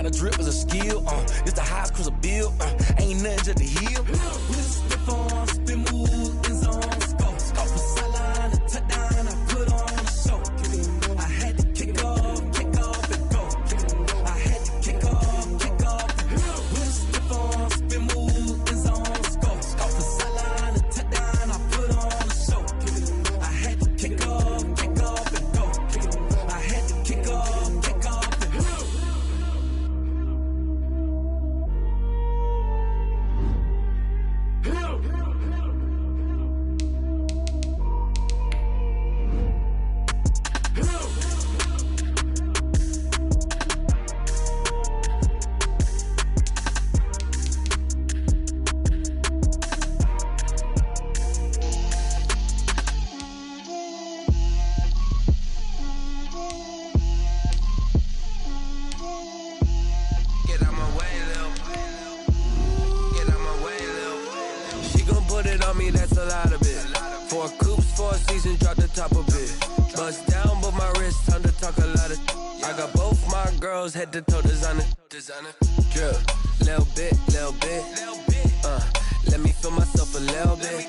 the drip is a skill. It's the highest cruise a bill. Ain't nothing just to heal. We just spit on, spin move, in zone, scope. Scope from sideline to touchdown, I put on a show. I had to kick off and go. I had to kick off and go. We just spit on, spin move, in zone, scope. Scope from sideline to touchdown, I put on a show. I had to kick off and go. I had to kick off and go. That's a lot of it. 4 coops, 4 seasons, drop the top of it. Bust down, but my wrist, time to talk a lot of. I got both my girls head to toe designer. Drip, little bit. Let me feel myself a little bit.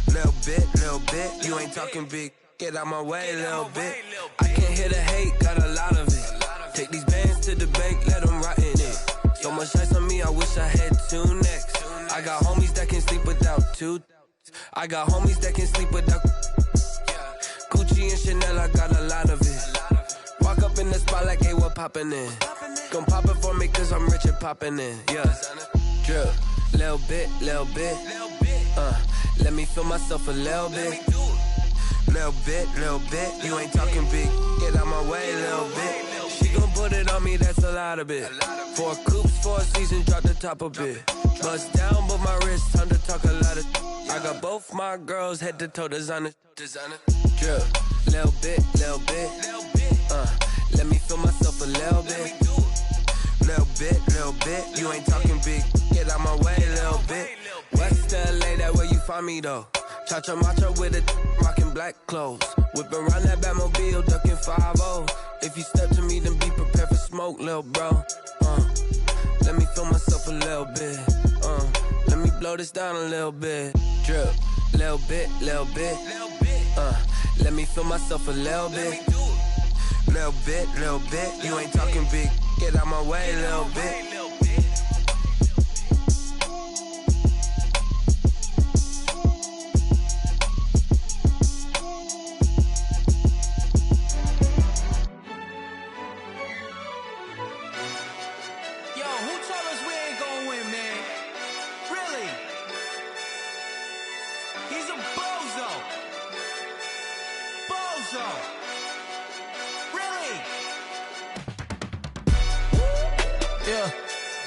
Little bit. You ain't talking big. Get out my way, little bit. I can't hear the hate, got a lot of it. Take these bands to the bank, let them rot in it. So much ice on me, I wish I had 2 necks. I got homies that can sleep without 2. I got homies that can sleep without Gucci and Chanel, I got a lot of it. Walk up in the spot like, hey, what poppin' in? Gon' pop it for me cause I'm rich and poppin' in. Yeah, drip, little bit. Let me feel myself a little bit. Little bit. You ain't talking big. Get out my way, little bit. She gon' put it on me, that's a lot of it. 4 coops, 4 seasons, drop the top of it. Bust down, but my wrist, time to talk a lot of. I got both my girls head to toe designer. Drip, little bit. Let me feel myself a little bit. Little bit. You ain't talking big. Get out my way, little bit. West LA, that where you find me though. Cha-cha macha with it, rockin' black clothes. Whip around that Batmobile, duckin' 5-0. If you step to me, then be prepared for smoke, lil' bro. Let me feel myself a little bit. Let me blow this down a little bit. Drip, little bit. Let me feel myself a little bit. Little bit. You ain't talking big. Get out my way, little bit.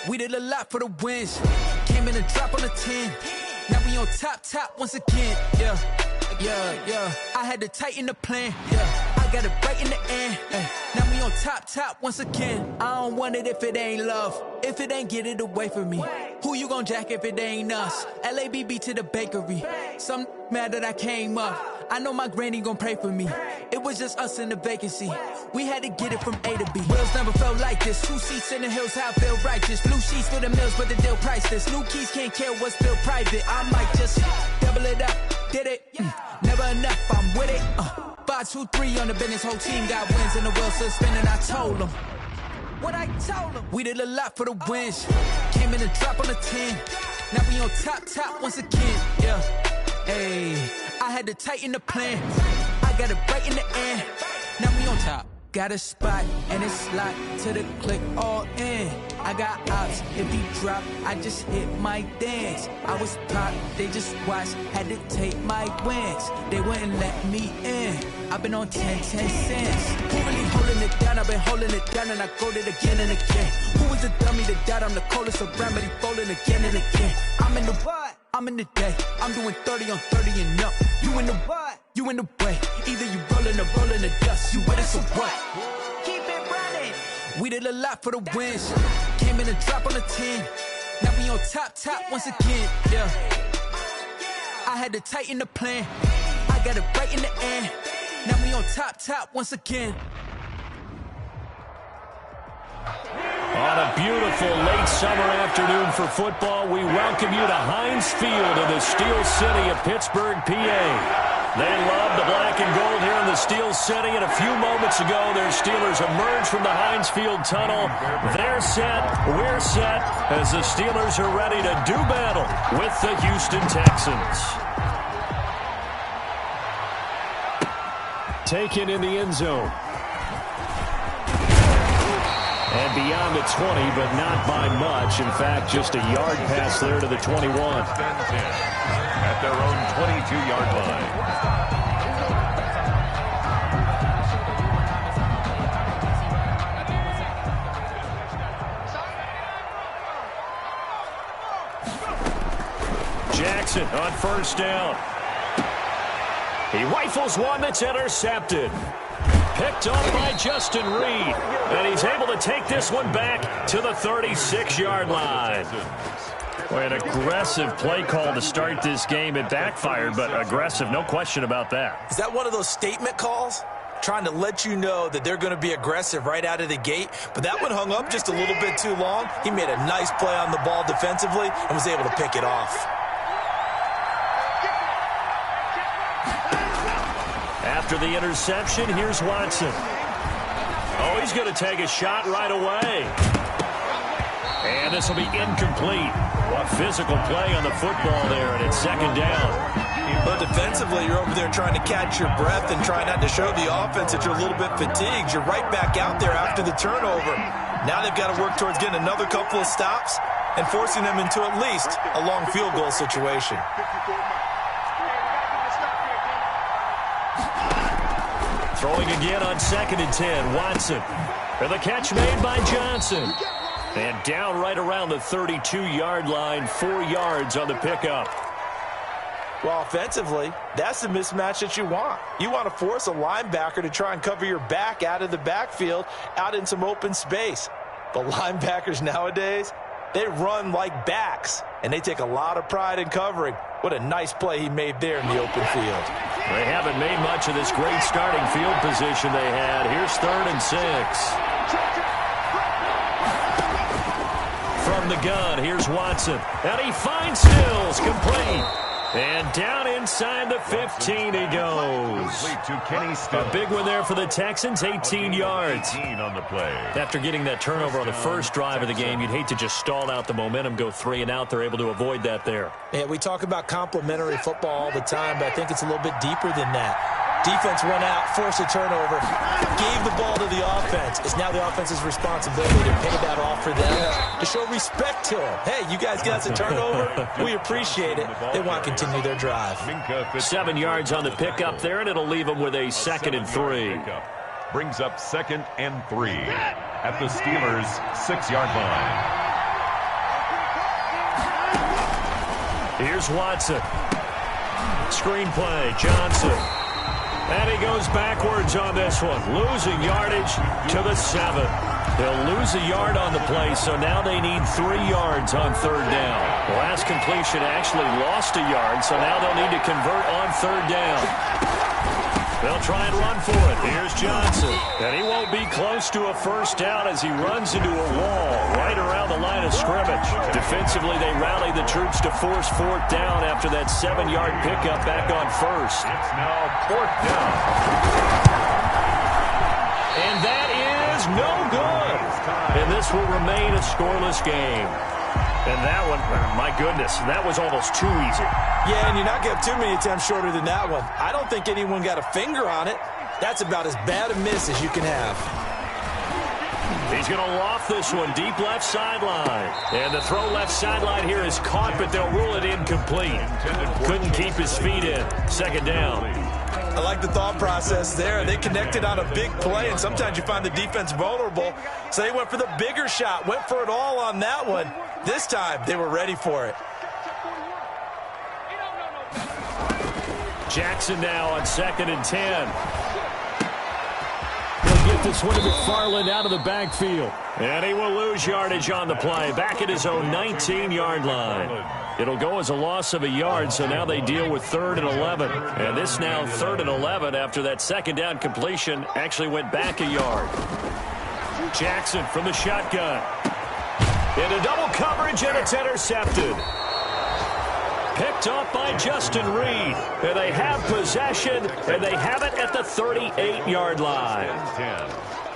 We did a lot for the wins. Came in a drop on a 10. Now we on top once again. Yeah. I had to tighten the plan. Yeah. I got it right in the end. Now we on top once again. I don't want it if it ain't love. If it ain't, get it away from me. Who you gon' jack if it ain't us? LABB to the bakery. Some mad that I came up. I know my granny gon' pray for me. It was just us in the vacancy. We had to get it from A to B. Wheels never felt like this. 2 seats in the hills, how I feel righteous. Blue sheets for the mills, but the deal priceless. New keys can't care what's still private. I might just double it up. Did it? Never enough, I'm with it. 5, 2, 3 on the business. Whole team got wins and the wheels still spinning. I told them what I told them. We did a lot for the wins. Came in a drop on a 10. Now we on top once again. Yeah. Hey, I had to tighten the plan. I got it right in the end. Now we on top. Got a spot and it's locked to the click all in. I got ops, if he drop, I just hit my dance. I was top, they just watched, had to take my wins. They wouldn't let me in. I've been on 10 cents. Who really holding it down? I've been holding it down and I go it again and again. Who was the dummy that died? I'm the coldest around, but he folding again and again. I'm in the what? I'm in the day. I'm doing 30 on 30 and up. You in the what? You in the way. Either you rolling or rolling the dust. You with it, so what? Keep it running. We did a lot for the wins. Came in a drop on a 10. Now we on top once again. Yeah. I had to tighten the plan. I got it right in the end. Now we on top once again. summer afternoon for football. We welcome you to Heinz Field in the Steel City of Pittsburgh, PA. They love the black and gold here in the Steel City, and a few moments ago, their Steelers emerged from the Heinz Field tunnel. They're set, we're set, as the Steelers are ready to do battle with the Houston Texans. Taken in the end zone. And beyond the 20, but not by much. In fact, just a yard pass there to the 21. At their own 22-yard line. Jackson on first down. He rifles one that's intercepted. Picked off by Justin Reed. And he's able to take this one back to the 36-yard line. Boy, an aggressive play call to start this game. It backfired, but aggressive, no question about that. Is that one of those statement calls? Trying to let you know that they're going to be aggressive right out of the gate. But that one hung up just a little bit too long. He made a nice play on the ball defensively and was able to pick it off. After the interception, here's Watson. Oh, he's going to take a shot right away. And this will be incomplete. What physical play on the football there, and it's second down. But defensively, you're over there trying to catch your breath and try not to show the offense that you're a little bit fatigued. You're right back out there after the turnover. Now they've got to work towards getting another couple of stops and forcing them into at least a long field goal situation. Throwing again on 2nd and 10. Watson. And the catch made by Johnson. And down right around the 32-yard line. 4 yards on the pickup. Well, offensively, that's the mismatch that you want. You want to force a linebacker to try and cover your back out of the backfield, out in some open space. But linebackers nowadays, they run like backs, and they take a lot of pride in covering. What a nice play he made there in the open field. They haven't made much of this great starting field position they had. Here's 3rd and 6. From the gun, here's Watson. And he finds Stills, complete. And down inside the 15 he goes. A big one there for the Texans, 18 yards. On the play. After getting that turnover on the first drive of the game, you'd hate to just stall out the momentum, go 3 and out. They're able to avoid that there. Yeah, we talk about complementary football all the time, but I think it's a little bit deeper than that. Defense went out, forced a turnover, gave the ball to the offense. It's now the offense's responsibility to pay that off for them, to show respect to them. Hey, you guys got us a turnover. We appreciate it. They want to continue their drive. 7 yards on the pickup there, and it'll leave them with a 2nd and 3. Brings up 2nd and 3 at the Steelers' 6-yard line. Here's Watson. Screen play, Johnson. And he goes backwards on this one, losing yardage to the 7. They'll lose a yard on the play, so now they need 3 yards on 3rd down. The last completion actually lost a yard, so now they'll need to convert on 3rd down. They'll try and run for it. Here's Johnson. And he won't be close to a first down as he runs into a wall right around the line of scrimmage. Defensively, they rally the troops to force 4th down after that 7-yard pickup back on 1st. It's now 4th down. And that is no good. And this will remain a scoreless game. And that one, my goodness, that was almost too easy. Yeah, and you're not going to have too many attempts shorter than that one. I don't think anyone got a finger on it. That's about as bad a miss as you can have. He's going to loft this one deep left sideline. And the throw left sideline here is caught, but they'll rule it incomplete. Couldn't keep his feet in. 2nd down. I like the thought process there. They connected on a big play, and sometimes you find the defense vulnerable. So they went for the bigger shot, went for it all on that one. This time, they were ready for it. Jackson now on 2nd and 10. He'll get this one to McFarland out of the backfield. And he will lose yardage on the play, back at his own 19-yard line. It'll go as a loss of a yard, so now they deal with 3rd and 11. And this now 3rd and 11 after that 2nd down completion actually went back a yard. Jackson from the shotgun. Into double coverage, and it's intercepted. Picked off by Justin Reed. And they have possession, and they have it at the 38-yard line.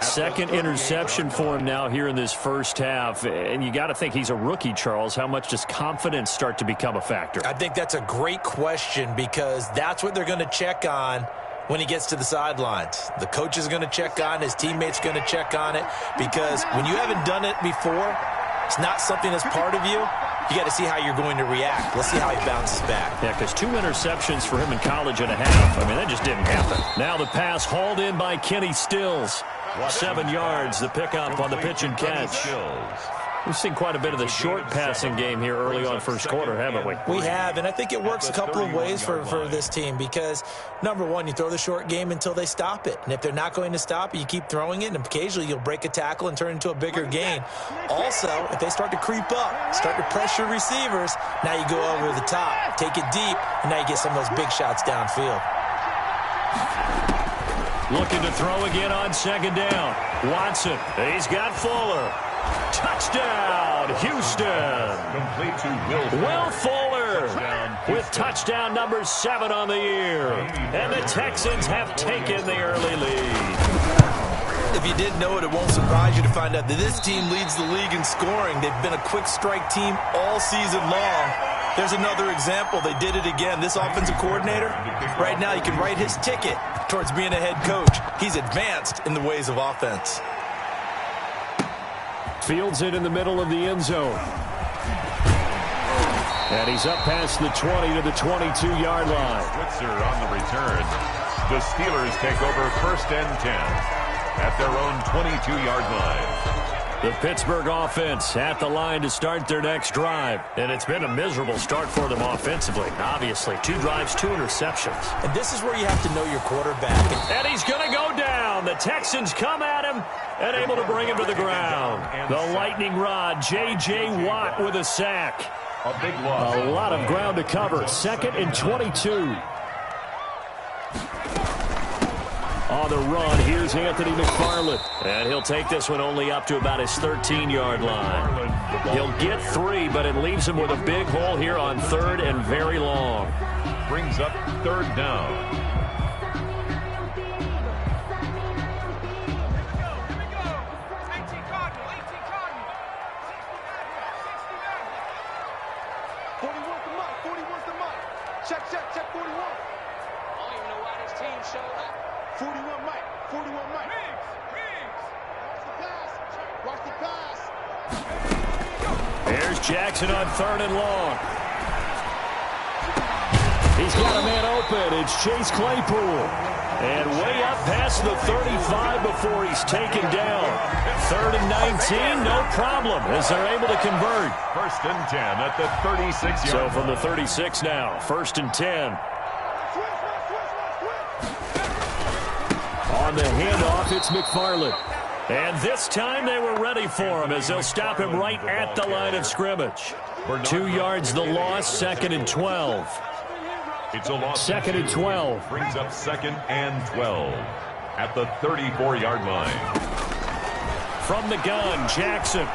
Second interception for him now here in this first half. And you got to think he's a rookie, Charles. How much does confidence start to become a factor? I think that's a great question because that's what they're going to check on when he gets to the sidelines. The coach is going to check on, his teammates going to check on it, because when you haven't done it before, it's not something that's part of you. You got to see how you're going to react. Let's see how he bounces back. Yeah, because 2 interceptions for him in college and a half. I mean, that just didn't happen. Now the pass hauled in by Kenny Stills. 7 yards, the pickup on the pitch and catch. We've seen quite a bit of the short passing game here early on first quarter, haven't we? We have, and I think it works a couple of ways for this team because, number one, you throw the short game until they stop it. And if they're not going to stop it, you keep throwing it, and occasionally you'll break a tackle and turn it into a bigger gain. Also, if they start to creep up, start to pressure receivers, now you go over the top, take it deep, and now you get some of those big shots downfield. Looking to throw again on second down. Watson, he's got Fuller. Touchdown, Houston. Complete to Will Fuller with touchdown number 7 on the year. And the Texans have taken the early lead. If you didn't know it, it won't surprise you to find out that this team leads the league in scoring. They've been a quick strike team all season long. There's another example. They did it again. This offensive coordinator, right now you can write his ticket towards being a head coach. He's advanced in the ways of offense. Fields it in the middle of the end zone. And he's up past the 20 to the 22-yard line. Switzer on the return. The Steelers take over first and 10 at their own 22-yard line. The Pittsburgh offense at the line to start their next drive. And it's been a miserable start for them offensively. Obviously, 2 drives, 2 interceptions. And this is where you have to know your quarterback. And he's going to go down. The Texans come at him and able to bring him to the ground. The lightning rod, J.J. Watt with a sack. A big loss. A lot of ground to cover. 2nd and 22. On the run, here's Anthony McFarland. And he'll take this one only up to about his 13-yard line. He'll get 3, but it leaves him with a big hole here on 3rd and very long. Brings up 3rd down. Check 41. I don't even know why this team showed up. 41 Mike. 41 Mike. Riggs. Watch the pass. There's Jackson on 3rd and long. He's got a man open. It's Chase Claypool. And way up past the 35 before he's taken down. 3rd and 19, no problem, as they're able to convert. 1st and 10 at the 36-yard line. So from the 36 now, 1st and 10. On the handoff, it's McFarland. And this time they were ready for him as they'll stop him right at the line of scrimmage. 2 yards the loss, 2nd and 12. It's a loss. 2nd and 12. Brings up 2nd and 12 at the 34-yard line. From the gun, Jackson.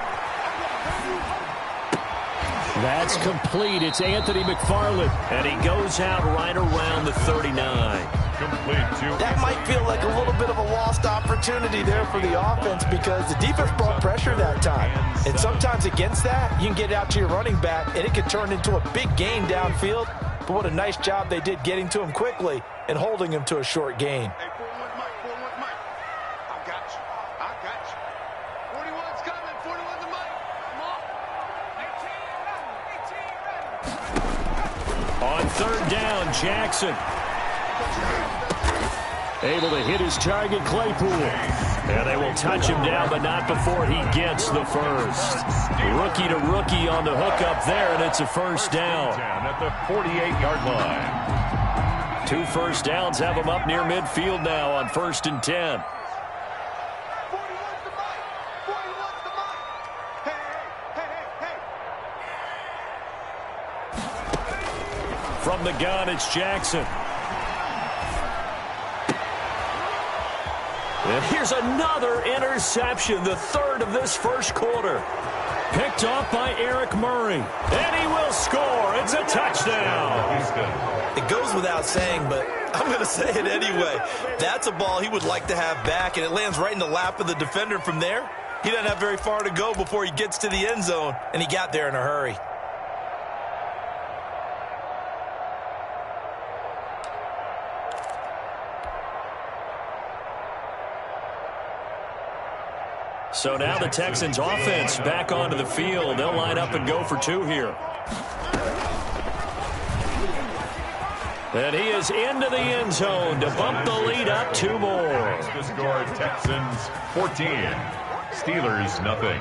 That's complete. It's Anthony McFarland. And he goes out right around the 39. Complete to... That might feel like a little bit of a lost opportunity there for the offense because the defense brought pressure that time. And sometimes against that, you can get out to your running back, and it can turn into a big gain downfield. But what a nice job they did getting to him quickly and holding him to a short gain. Hey, 41 Mike. I got you. 41's coming. 41's the Mike. Come on. 18 ready. On 3rd down, Jackson. Able to hit his target, Claypool. And they will touch him down, but not before he gets the first. Rookie to rookie on the hook up there, and it's a first down. At the 48-yard line. 2 first downs have him up near midfield now on 1st and 10. 41's the Mike. 41's the Mike. Hey. From the gun, it's Jackson. And here's another interception, the 3rd of this first quarter. Picked off by Eric Murray. And he will score. It's a touchdown. It goes without saying, but I'm going to say it anyway. That's a ball he would like to have back, and it lands right in the lap of the defender from there. He doesn't have very far to go before he gets to the end zone, and he got there in a hurry. So now the Texans offense back onto the field. They'll line up and go for two here. And he is into the end zone to bump the lead up two more. The score, Texans 14, Steelers nothing.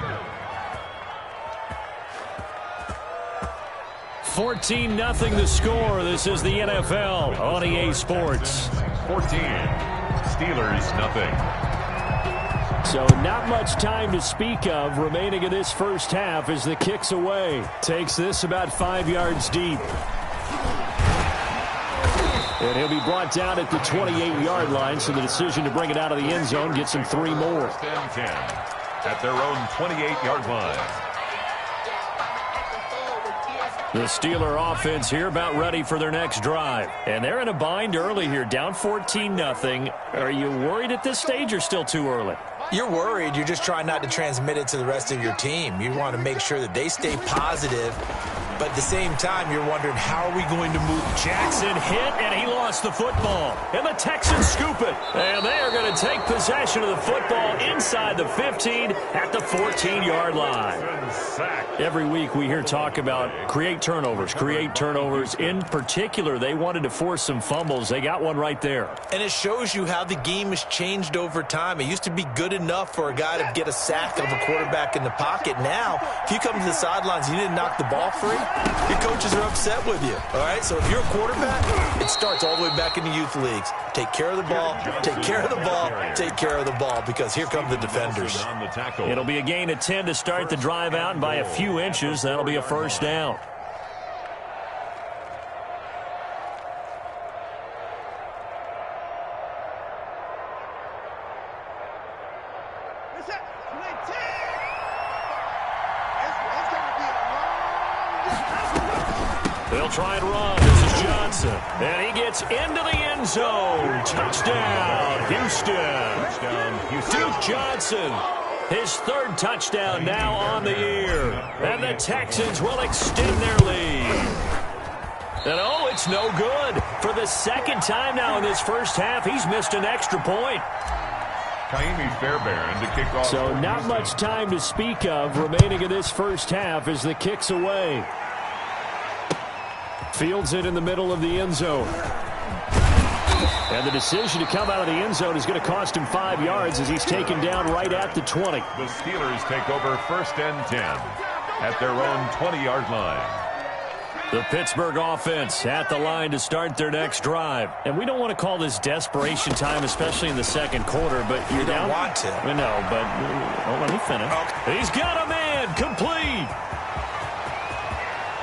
14-0 the score. This is the NFL on EA Sports. 14, Steelers nothing. So not much time to speak of remaining in this first half as the kick's away. Takes this about 5 yards deep. And he'll be brought down at the 28-yard line, so the decision to bring it out of the end zone gets him 3 more. First and 10 at their own 28-yard line. The Steeler offense here about ready for their next drive. And they're in a bind early here, down 14-0. Are you worried at this stage or still too early? You're worried. You're just trying not to transmit it to the rest of your team. You want to make sure that they stay positive, but at the same time, you're wondering, how are we going to move? Jackson hit, and he lost the football. And the Texans scoop it. And they are going to take possession of the football inside the 15 at the 14-yard line. Every week we hear talk about create turnovers. In particular, they wanted to force some fumbles. They got one right there. And it shows you how the game has changed over time. It used to be good enough for a guy to get a sack of a quarterback in the pocket. Now, if you come to the sidelines and you didn't knock the ball free, your coaches are upset with you. All right? So if you're a quarterback, it starts all the way back in the youth leagues. Take care of the ball, take care of the ball, take care of the ball, because here come the defenders. It'll be a gain of 10 to start the drive out, and by a few inches, that'll be a first down. They'll try and run. This is Johnson. And he gets into the end zone. Touchdown, Houston. Duke Johnson. His third touchdown now on the year. And the Texans will extend their lead. And oh, it's no good. For the second time now in this first half, he's missed an extra point. Kaimi Fairbairn to kick off. So not much time to speak of remaining in this first half as the kick's away. Fields it in the middle of the end zone. And the decision to come out of the end zone is going to cost him 5 yards as he's taken down right at the 20. The Steelers take over first and 10 at their own 20-yard line. The Pittsburgh offense at the line to start their next drive. And we don't want to call this desperation time, especially in the second quarter, but you're down. You don't want to. I know, but let me finish. Okay. He's got a man complete.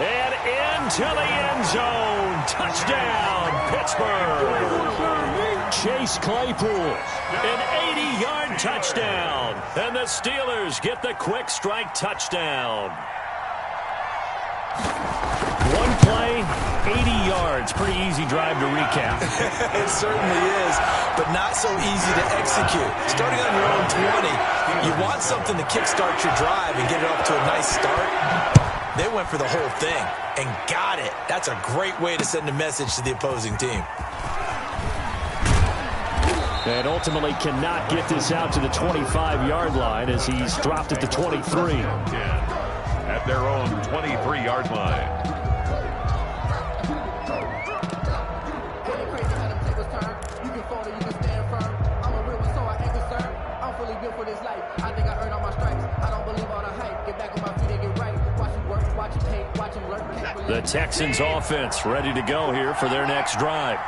And into the end zone. Touchdown, Pittsburgh. Chase Claypool, an 80-yard touchdown. And the Steelers get the quick strike touchdown. One play, 80 yards. Pretty easy drive to recap. It certainly is, but not so easy to execute. Starting on your own 20, you want something to kickstart your drive and get it off to a nice start. They went for the whole thing and got it. That's a great way to send a message to the opposing team. And ultimately cannot get this out to the 25-yard line as he's dropped at the 23. At their own 23-yard line. The Texans offense ready to go here for their next drive.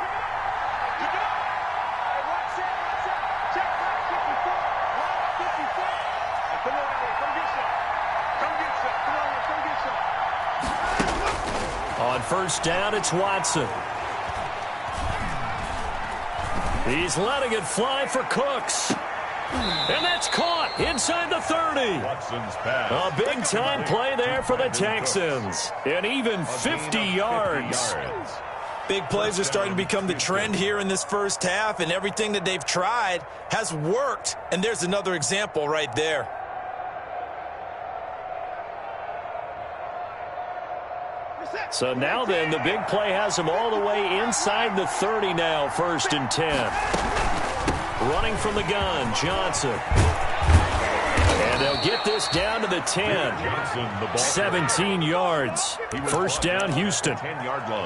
On first down, it's Watson. He's letting it fly for Cooks. And that's caught inside the 30. Watson's pass. A big-time play there for the Texans. And even 50 yards. Big plays are starting to become the trend here in this first half, and everything that they've tried has worked. And there's another example right there. So now then, the big play has them all the way inside the 30 now, 1st and 10. Running from the gun, Johnson. And they'll get this down to the 10. 17 yards. First down, Houston.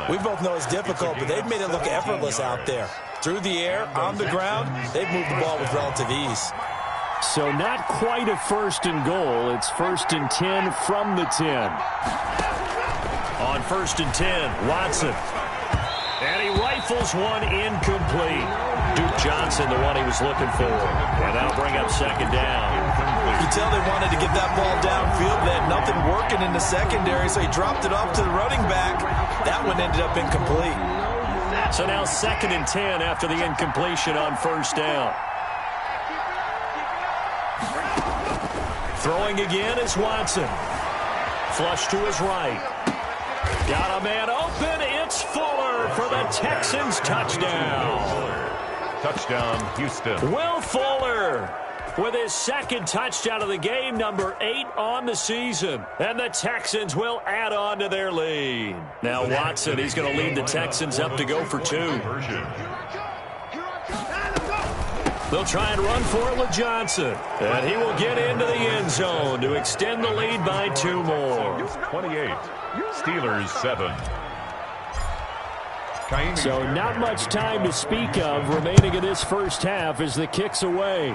We both know it's difficult, but they've made it look effortless out there. Through the air, on the ground, they've moved the ball with relative ease. So not quite a 1st and goal. It's 1st and 10 from the 10. On 1st and 10, Watson. And he rifles one incomplete. Duke Johnson, the one he was looking for. And that'll bring up 2nd down. You can tell they wanted to get that ball downfield. They had nothing working in the secondary, so he dropped it off to the running back. That one ended up incomplete. So now 2nd and 10 after the incompletion on 1st down. Throwing again is Watson. Flush to his right. Got a man open. It's Fuller for the Texans touchdown. Touchdown, Houston. Will Fuller with his 2nd touchdown of the game, number 8 on the season. And the Texans will add on to their lead. Now Watson, he's going to lead the Texans up to go for 2. They'll try and run for it with Johnson. And he will get into the end zone to extend the lead by 2 more. 28. Steelers 7. So not much time to speak of remaining in this first half as the kick's away.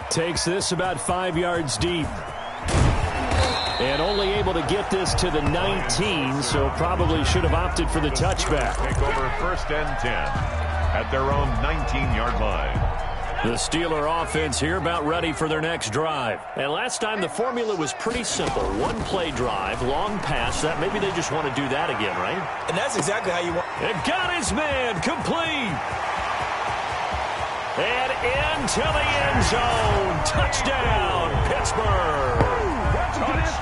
Takes this about 5 yards deep. And only able to get this to the 19, so probably should have opted for the touchback. Take over 1st and 10 at their own 19-yard line. The Steeler offense here about ready for their next drive. And last time the formula was pretty simple. 1-play drive, long pass. That maybe they just want to do that again, right? And that's exactly how you want. And got his man complete. And into the end zone. Touchdown, Pittsburgh.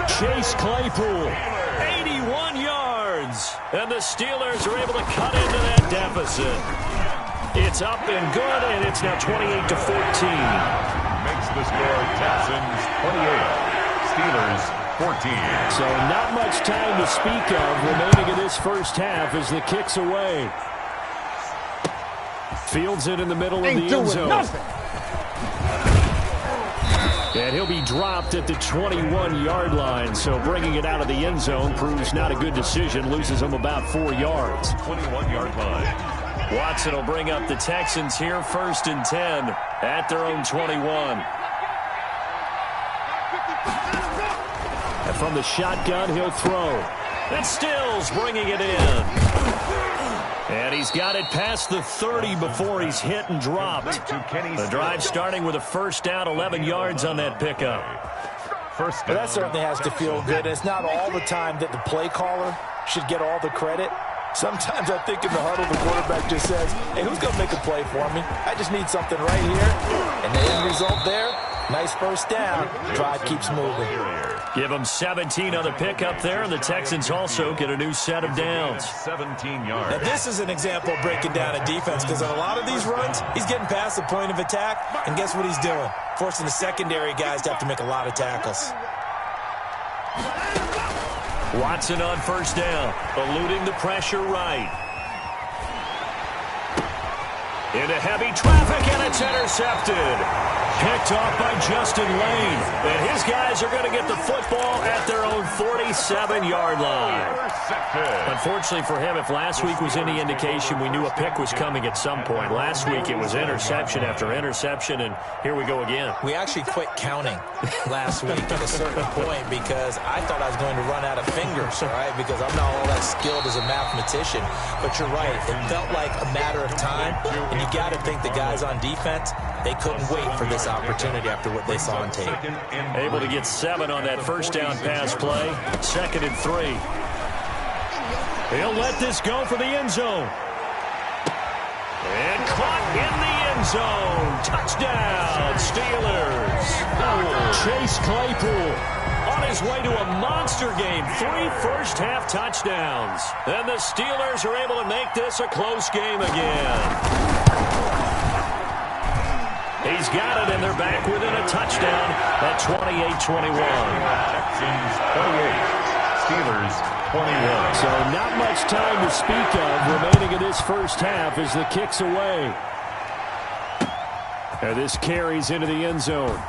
Chase Claypool, 81 yards. And the Steelers are able to cut into that deficit. It's up and good, and it's now 28-14. Makes the score Texans 28, Steelers 14. So not much time to speak of remaining in this first half as the kick's away. Fields it in the middle of the end zone. And he'll be dropped at the 21-yard line, so bringing it out of the end zone proves not a good decision. Loses him about 4 yards. 21-yard line. Watson will bring up the Texans here, 1st and 10 at their own 21. And from the shotgun, he'll throw. And Stills bringing it in. And he's got it past the 30 before he's hit and dropped. The drive starting with a 1st down, 11 yards on that pickup. But that certainly has to feel good. It's not all the time that the play caller should get all the credit. Sometimes I think in the huddle, the quarterback just says, hey, who's going to make a play for me? I just need something right here. And the end result there, nice 1st down. Drive keeps moving. Give them 17 on the pickup there, and the Texans also get a new set of downs. 17 yards. Now, this is an example of breaking down a defense, because on a lot of these runs, he's getting past the point of attack, and guess what he's doing? Forcing the secondary guys to have to make a lot of tackles. Watson on 1st down, eluding the pressure right. Into heavy traffic, and it's intercepted. Picked off by Justin Lane. And his guys are going to get the football at their own 47-yard line. Unfortunately for him, if last week was any indication, we knew a pick was coming at some point. Last week it was interception after interception, and here we go again. We actually quit counting last week at a certain point because I thought I was going to run out of fingers, all right, because I'm not all that skilled as a mathematician. But you're right. It felt like a matter of time, and you got to think the guys on defense, they couldn't wait for this opportunity after what they saw on tape. Able to get 7 on that 1st down pass play. 2nd and 3. He'll let this go for the end zone. And caught in the end zone. Touchdown, Steelers. Chase Claypool on his way to a monster game. 3 first-half touchdowns. And the Steelers are able to make this a close game again. He's got it, and they're back within a touchdown at 28-21. Texans 28, Steelers 21. So not much time to speak of remaining in this first half as the kick's away. And this carries into the end zone.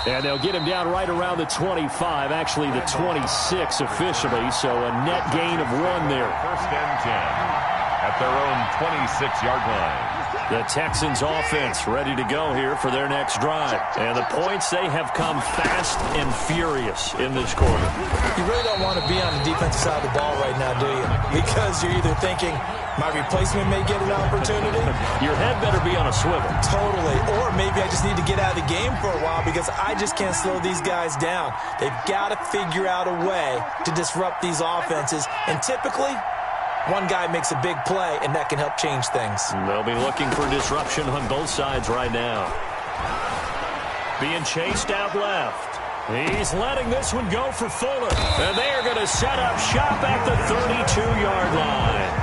And they'll get him down right around the 25, actually the 26 officially, so a net gain of 1 there. First and 10 at their own 26-yard line. The Texans offense ready to go here for their next drive. And the points, they have come fast and furious in this quarter. You really don't want to be on the defensive side of the ball right now, do you? Because you're either thinking, my replacement may get an opportunity. Your head better be on a swivel. Totally. Or maybe I just need to get out of the game for a while because I just can't slow these guys down. They've got to figure out a way to disrupt these offenses. And typically, one guy makes a big play, and that can help change things. They'll be looking for disruption on both sides right now. Being chased out left. He's letting this one go for Fuller. And they are going to set up shop at the 32-yard line.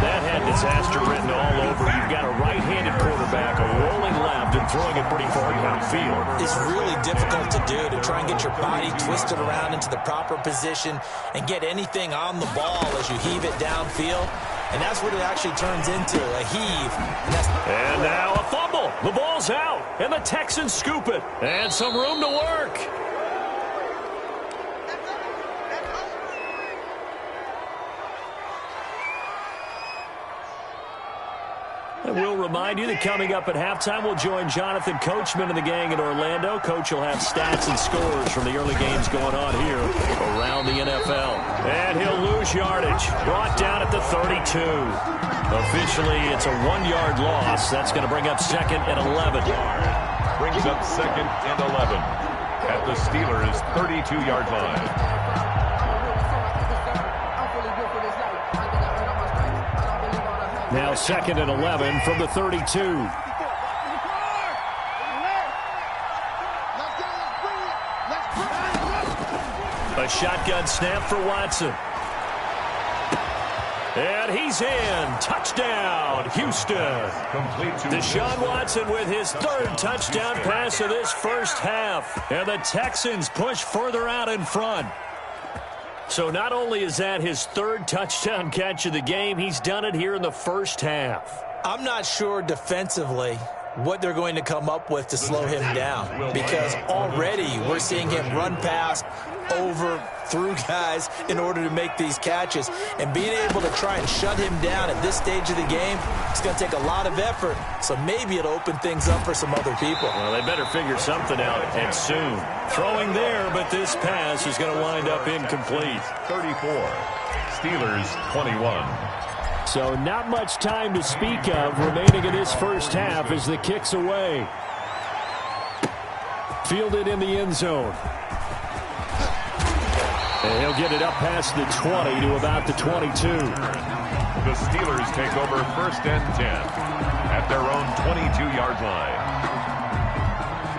That had disaster written all over. You've got a right-handed quarterback, a rolling left, and throwing it pretty far downfield. It's really difficult to do, to try and get your body twisted around into the proper position and get anything on the ball as you heave it downfield. And that's what it actually turns into, a heave. And now a fumble. The ball's out, and the Texans scoop it. And some room to work. And we'll remind you that coming up at halftime, we'll join Jonathan Coachman and the gang in Orlando. Coach will have stats and scores from the early games going on here around the NFL. And he'll lose yardage. Brought down at the 32. Officially, it's a 1-yard loss. That's going to bring up 2nd and 11. Brings up 2nd and 11 at the Steelers' 32-yard line. Now 2nd and 11 from the 32. A shotgun snap for Watson. And he's in. Touchdown, Houston. Deshaun Watson with his 3rd touchdown pass of this first half. And the Texans push further out in front. So not only is that his 3rd touchdown catch of the game, he's done it here in the first half. I'm not sure defensively what they're going to come up with to slow him down, because already we're seeing him run past, over, through guys in order to make these catches. And being able to try and shut him down at this stage of the game, it's going to take a lot of effort. So maybe it'll open things up for some other people. Well, they better figure something out, and soon. Throwing there, but this pass is going to wind up incomplete. 34, Steelers 21. So not much time to speak of remaining in this first half as the kick's away. Fielded in the end zone. And he'll get it up past the 20 to about the 22. The Steelers take over 1st and 10 at their own 22-yard line.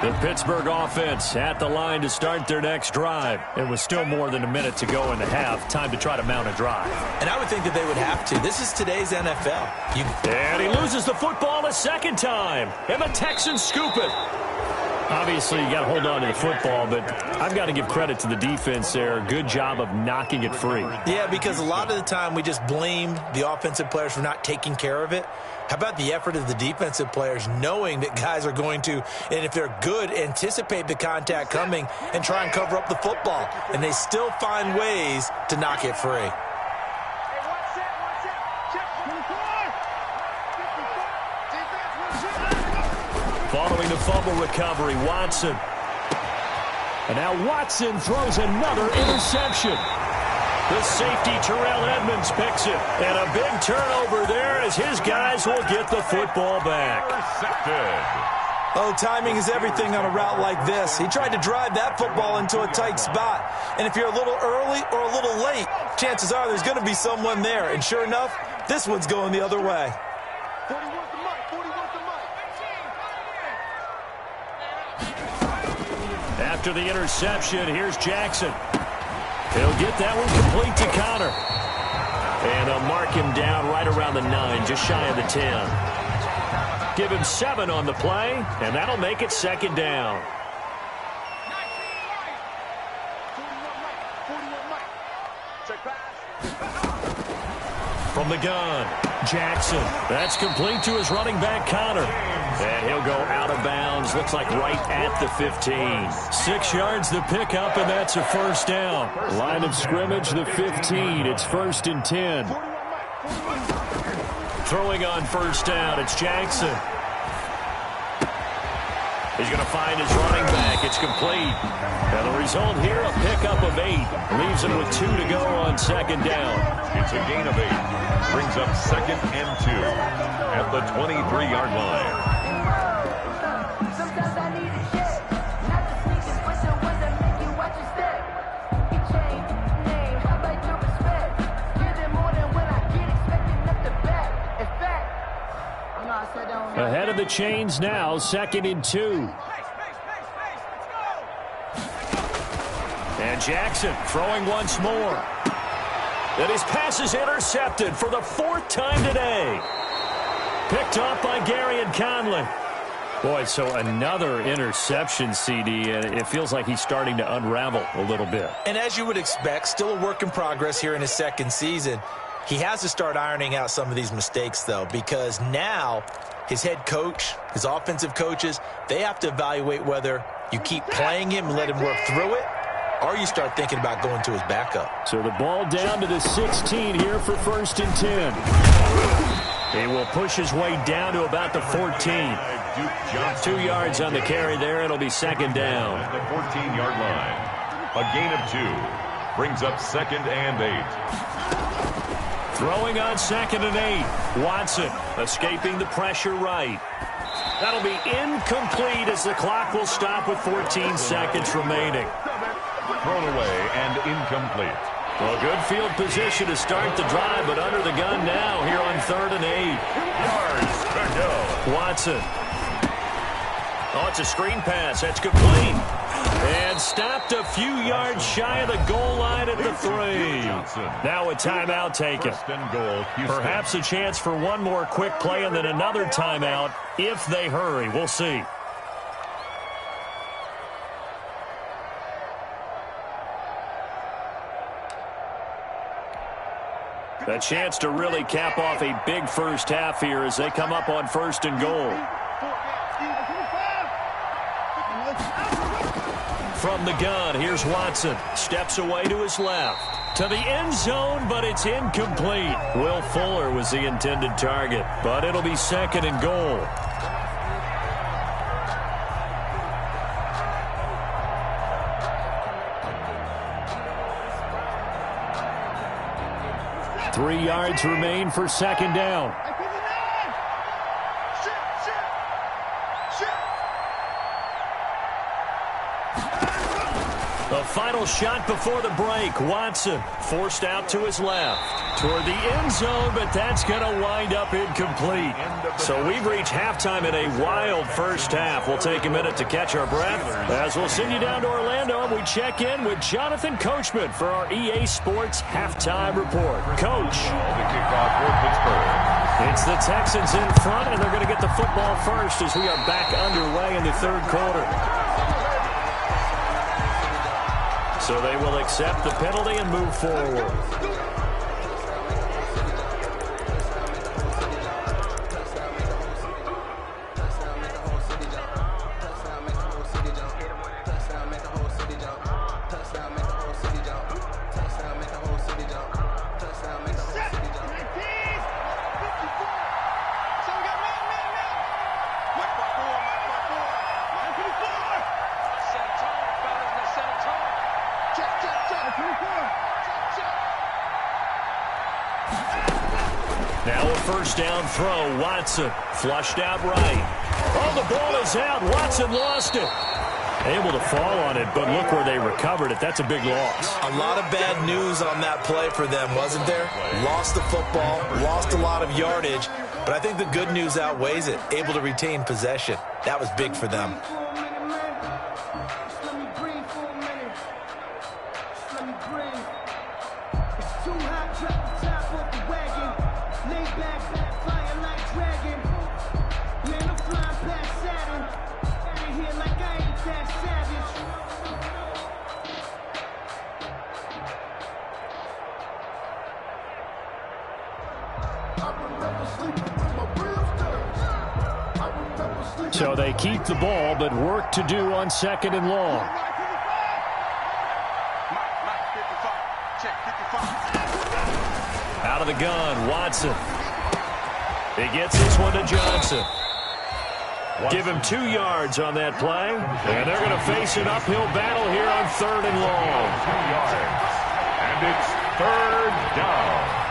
The Pittsburgh offense at the line to start their next drive. It was still more than a minute to go in the half. Time to try to mount a drive. And I would think that they would have to. This is today's NFL. And he loses the football a 2nd time. And the Texans scoop it. Obviously, you got to hold on to the football, but I've got to give credit to the defense there. Good job of knocking it free. Yeah, because a lot of the time we just blame the offensive players for not taking care of it. How about the effort of the defensive players knowing that guys are going to, and if they're good, anticipate the contact coming and try and cover up the football. And they still find ways to knock it free. Following the fumble recovery, Watson. And now Watson throws another interception. The safety, Terrell Edmonds, picks it. And a big turnover there as his guys will get the football back. Oh, timing is everything on a route like this. He tried to drive that football into a tight spot. And if you're a little early or a little late, chances are there's going to be someone there. And sure enough, This one's going the other way. 41 to Mike. 41 to Mike. After the interception, here's Jackson. He'll get that one complete to Connor. And they'll mark him down right around the 9, just shy of the 10. Give him 7 on the play, and that'll make it second down. 41 Mike. Check pass. From the gun, Jackson. That's complete to his running back, Connor. And he'll go out of bounds, looks like right at the 15. 6 yards the pickup, and that's a first down. Line of scrimmage, the 15. It's 1st and 10. Throwing on first down, it's Jackson. He's going to find his running back. It's complete. And the result here, a pickup of 8. Leaves him with 2 to go on second down. It's a gain of 8. Brings up 2nd and 2 at the 23-yard line. Sometimes I need a check, not the sneakers, but the ones that make you watch your step. You change name, how about your respect? Give them more than when I get expecting up the back. In fact, you know I said that. Ahead of the chains now, 2nd and 2. And Jackson throwing once more. And his pass is intercepted for the 4th time today. Picked off by Gary and Conley. Boy, so another interception, CD, and it feels like he's starting to unravel a little bit. And as you would expect, still a work in progress here in his 2nd season. He has to start ironing out some of these mistakes, though, because now his head coach, his offensive coaches, they have to evaluate whether you keep playing him and let him work through it, or you start thinking about going to his backup. So the ball down to the 16 here for 1st and 10. He will push his way down to about the 14. 2 yards on the carry there. It'll be second down. At the 14-yard line. A gain of 2. Brings up 2nd and 8. Throwing on 2nd and 8. Watson escaping the pressure right. That'll be incomplete as the clock will stop with 14 seconds remaining. Thrown away and incomplete. Well, good field position to start the drive, but under the gun now here on 3rd and 8. Yards to go. Watson. Oh, it's a screen pass. That's complete. And stopped a few yards shy of the goal line at the 3. Now a timeout taken. 1st and goal, Houston. Perhaps a chance for one more quick play and then another timeout if they hurry. We'll see. A chance to really cap off a big first half here as they come up on 1st and goal. From the gun, here's Watson. Steps away to his left. To the end zone, but it's incomplete. Will Fuller was the intended target, but it'll be 2nd and goal. Three yards remain for second down. The final shot before the break. Watson forced out to his left. Toward the end zone, but that's going to wind up incomplete. So we've reached halftime in a wild first half. We'll take a minute to catch our breath as we'll send you down to Orlando and we check in with Jonathan Coachman for our EA Sports Halftime Report. Coach. The kickoff for Pittsburgh. It's the Texans in front, and they're going to get the football first as we are back underway in the 3rd quarter. So they will accept the penalty and move forward. Now a first down throw. Watson flushed out right. Oh, the ball is out. Watson lost it. Able to fall on it, but look where they recovered it. That's a big loss. A lot of bad news on that play for them, wasn't there? Lost the football, lost a lot of yardage, but I think the good news outweighs it. Able to retain possession. That was big for them. So they keep the ball, but work to do on 2nd and long. Out of the gun, Watson. He gets this one to Johnson. Give him 2 yards on that play. And they're going to face an uphill battle here on 3rd and long. 2 yards. And it's 3rd down.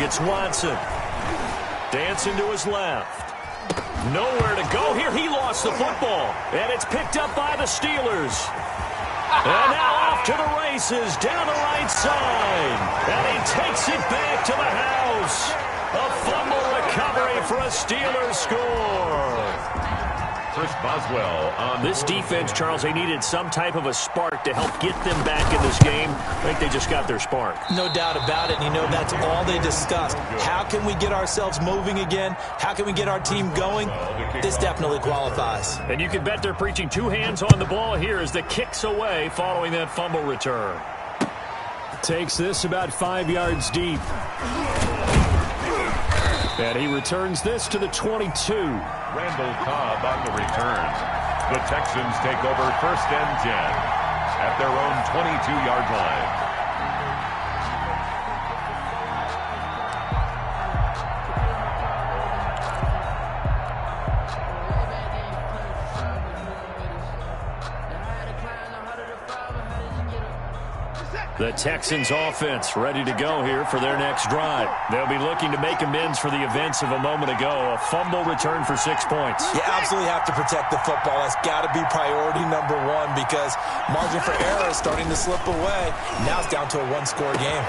It's Watson. Dancing to his left. Nowhere to go here. He lost the football. And it's picked up by the Steelers. And now off to the races down the right side. And he takes it back to the house. A fumble recovery for a Steelers score. Chris Boswell on this defense, Charles, they needed some type of a spark to help get them back in this game. I think they just got their spark. No doubt about it. And you know, that's all they discussed. How can we get ourselves moving again? How can we get our team going? This definitely qualifies. And you can bet they're preaching 2 hands on the ball here as the kick's away following that fumble return. Takes this about 5 yards deep. And he returns this to the 22. Randall Cobb on the return. The Texans take over 1st and 10 at their own 22-yard line. The Texans offense ready to go here for their next drive. They'll be looking to make amends for the events of a moment ago. A fumble return for 6 points. You absolutely have to protect the football. That's got to be priority number 1 because margin for error is starting to slip away. Now it's down to a 1-score game.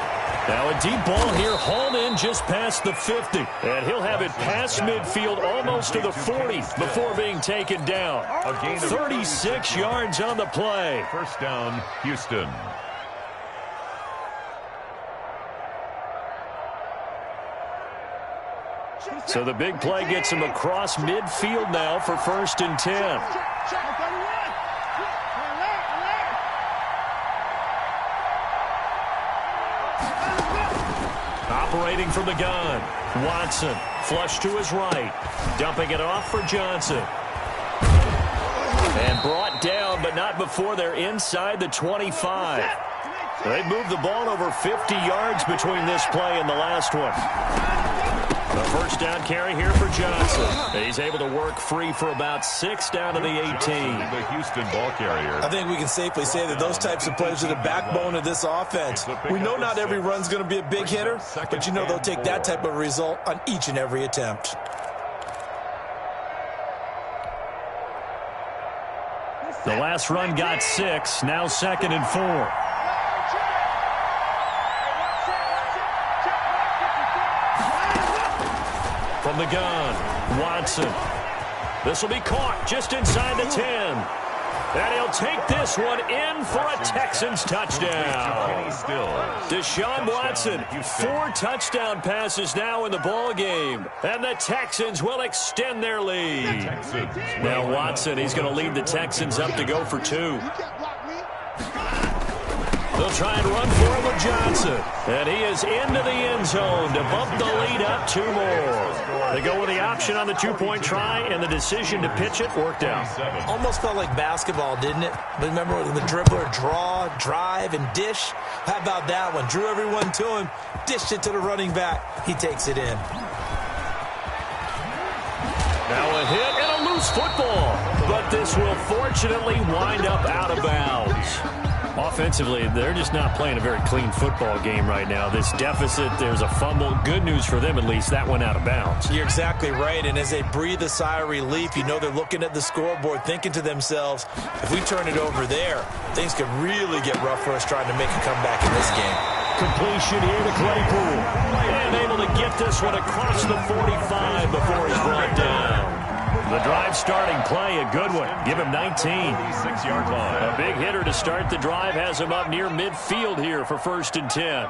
Now a deep ball here, hauled in just past the 50. And he'll have it past midfield almost to the 40 before being taken down. 36 yards on the play. 1st down, Houston. So the big play gets him across midfield now for 1st and 10. Operating from the gun, Watson, flush to his right, dumping it off for Johnson. And brought down, but not before they're inside the 25. They've moved the ball over 50 yards between this play and the last one. The 1st down carry here for Johnson. He's able to work free for about 6 down to the 18. The Houston ball carrier. I think we can safely say that those types of plays are the backbone of this offense. We know not every run's going to be a big hitter, but you know they'll take that type of result on each and every attempt. The last run got 6, now 2nd and 4. From the gun, Watson. This will be caught just inside the 10. And he'll take this one in for a Texans touchdown. Deshaun Watson, 4 touchdown passes now in the ball game. And the Texans will extend their lead. Now Watson, he's going to lead the Texans up to go for 2. They'll try and run for him with Johnson. And he is into the end zone to bump the lead up 2 more. They go with the option on the 2-point try, and the decision to pitch it worked out. Almost felt like basketball, didn't it? But remember the dribbler, draw, drive, and dish? How about that one? Drew everyone to him, dished it to the running back. He takes it in. Now a hit and a close football, but this will fortunately wind up out of bounds. Offensively, they're just not playing a very clean football game right now. This deficit, there's a fumble. Good news for them, at least. That went out of bounds. You're exactly right, and as they breathe a sigh of relief, you know they're looking at the scoreboard, thinking to themselves, if we turn it over there, things could really get rough for us trying to make a comeback in this game. Completion here to Claypool. And able to get this one across the 45 before he's brought down. The drive starting play, a good one. Give him 19. 6-yard line. A big hitter to start the drive has him up near midfield here for 1st and 10.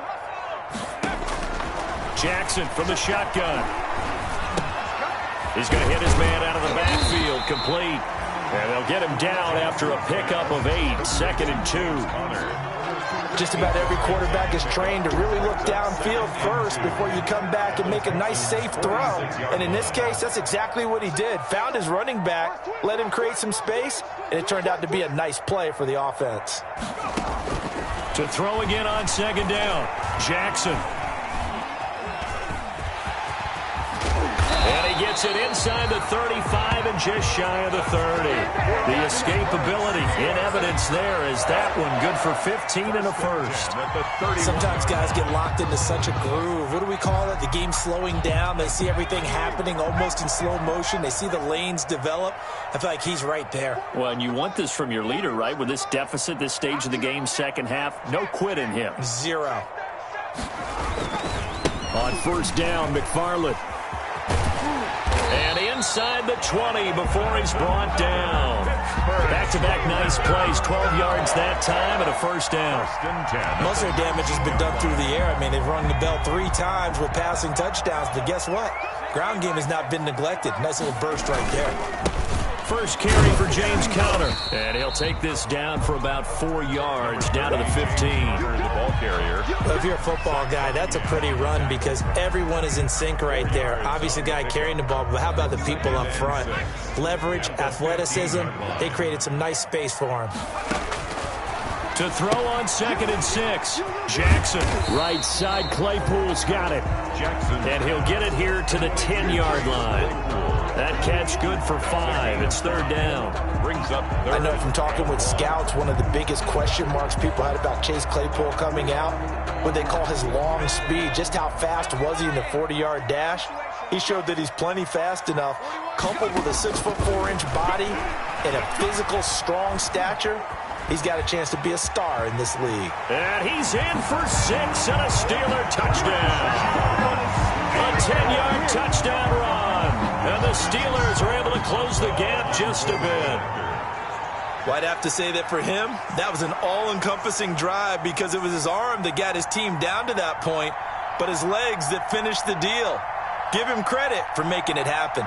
Jackson from the shotgun. He's going to hit his man out of the backfield, complete. And they'll get him down after a pickup of 8, 2nd and 2. Just about every quarterback is trained to really look downfield first before you come back and make a nice, safe throw. And in this case, that's exactly what he did. Found his running back, let him create some space, and it turned out to be a nice play for the offense. To throw again on 2nd down, Jackson. And he gets it inside the 35 and just shy of the 30. The escapability in evidence there is that one good for 15 and a first. Sometimes guys get locked into such a groove. What do we call it? The game's slowing down. They see everything happening almost in slow motion. They see the lanes develop. I feel like he's right there. Well, and you want this from your leader, right? With this deficit, this stage of the game, second half, no quit in him. 0. On 1st down, McFarland. And inside the 20 before he's brought down. Back-to-back nice plays, 12 yards that time and a 1st down. Most of their damage has been done through the air. I mean, they've rung the bell 3 times with passing touchdowns, but guess what? Ground game has not been neglected. Nice little burst right there. First carry for James Conner. And he'll take this down for about 4 yards, down to the 15. Ball carrier. Well, if you're a football guy, that's a pretty run because everyone is in sync right there. Obviously, the guy carrying the ball, but how about the people up front? Leverage, athleticism, they created some nice space for him. To throw on 2nd and 6. Jackson, right side, Claypool's got it. Jackson. And he'll get it here to the 10-yard line. That catch good for 5. It's 3rd down. Brings up I know from talking with scouts, one of the biggest question marks people had about Chase Claypool coming out, what they call his long speed. Just how fast was he in the 40-yard dash? He showed that he's plenty fast enough, coupled with a 6'4" body and a physical, strong stature. He's got a chance to be a star in this league. And he's in for 6 and a Steeler touchdown. A 10-yard touchdown run. And the Steelers are able to close the gap just a bit. Well, I'd have to say that for him, that was an all-encompassing drive because it was his arm that got his team down to that point, but his legs that finished the deal. Give him credit for making it happen.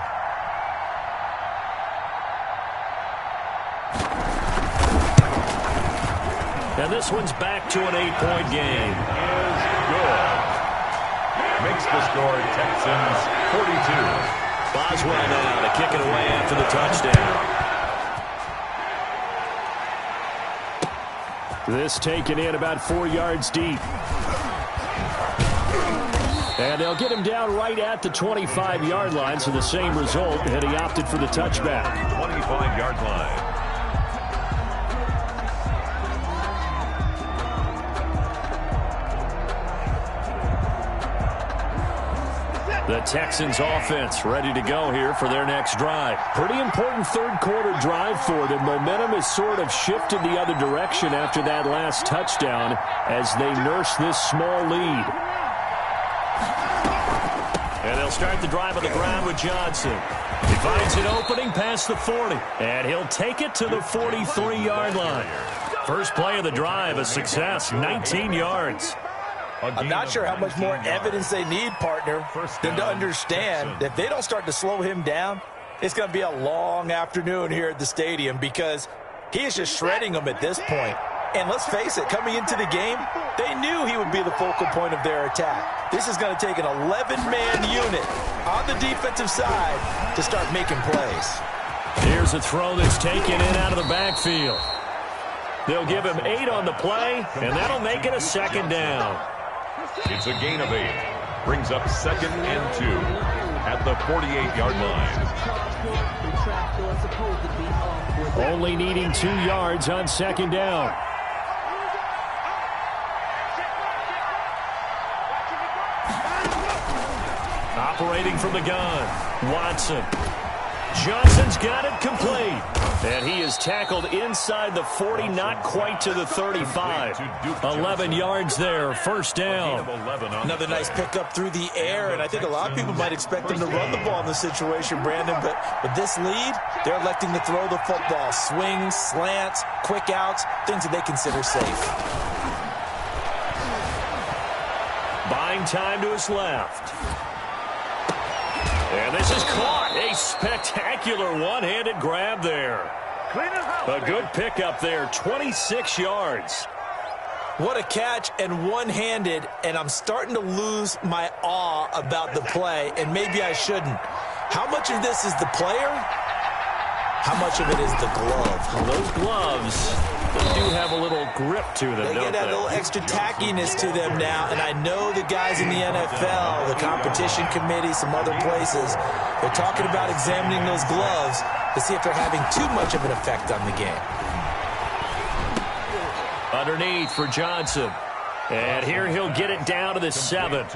And this one's back to an 8-point game. Is good. Makes the score Texans 42. Boswell now to kick it away after the touchdown. This taken in about 4 yards deep. And they'll get him down right at the 25-yard line, so the same result, and he opted for the touchback. 25-yard line. The Texans offense ready to go here for their next drive. Pretty important third quarter drive for them. Momentum has sort of shifted the other direction after that last touchdown as they nurse this small lead. And they'll start the drive on the ground with Johnson. He finds an opening past the 40. And he'll take it to the 43-yard line. First play of the drive, a success, 19 yards. I'm not sure how much more evidence they need, partner, than to understand that if they don't start to slow him down, it's going to be a long afternoon here at the stadium because he is just shredding them at this point. And let's face it, coming into the game, they knew he would be the focal point of their attack. This is going to take an 11-man unit on the defensive side to start making plays. Here's a throw that's taken in out of the backfield. They'll give him 8 on the play, and that'll make it a 2nd down. It's a gain of 8. Brings up 2nd and 2 at the 48-yard line. Only needing 2 yards on second down. Operating from the gun, Watson. Johnson's got it complete. And he is tackled inside the 40, not quite to the 35. 11 yards there, first down. Another nice pickup through the air, and I think a lot of people might expect him to run the ball in this situation, Brandon, but with this lead, they're electing to throw the football. Swings, slants, quick outs, things that they consider safe. Buying time to his left. And this is caught. A spectacular one-handed grab there. A good pickup there, 26 yards. What a catch, and one-handed, and I'm starting to lose my awe about the play, and maybe I shouldn't. How much of this is the player? How much of it is the glove? Well, those gloves, they do have a little grip to them, They get that little extra tackiness to them now, and I know the guys in the NFL, the competition committee, some other places, they're talking about examining those gloves to see if they're having too much of an effect on the game. Underneath for Johnson. And here he'll get it down to the 7.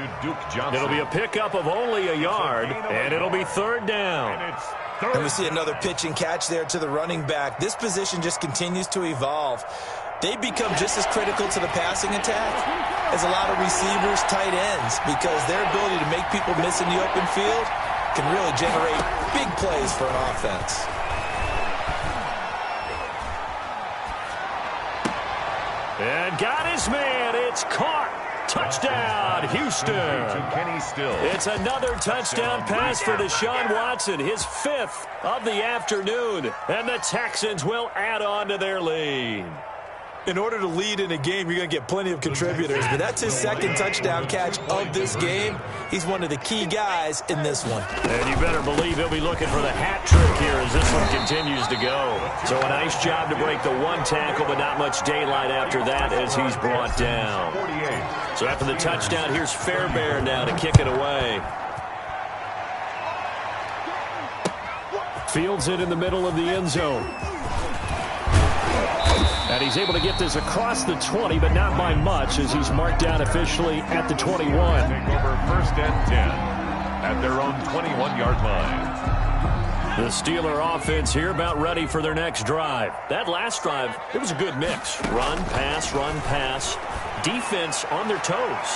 It'll be a pickup of only a yard, and it'll be third down. And we see another pitch and catch there to the running back. This position just continues to evolve. They become just as critical to the passing attack as a lot of receivers, tight ends, because their ability to make people miss in the open field can really generate big plays for an offense. And got his man. It's caught. Touchdown, Houston. It's another touchdown pass for Deshaun Watson, his 5th of the afternoon. And the Texans will add on to their lead. In order to lead in a game, you're going to get plenty of contributors, but that's his 2nd touchdown catch of this game. He's one of the key guys in this one. And you better believe he'll be looking for the hat trick here as this one continues to go. So a nice job to break the 1 tackle, but not much daylight after that as he's brought down. So after the touchdown, here's Fairbairn now to kick it away. Fields it in the middle of the end zone. And he's able to get this across the 20, but not by much, as he's marked down officially at the 21. Take over 1st and 10 at their own 21-yard line. The Steeler offense here about ready for their next drive. That last drive, it was a good mix. Run, pass, defense on their toes.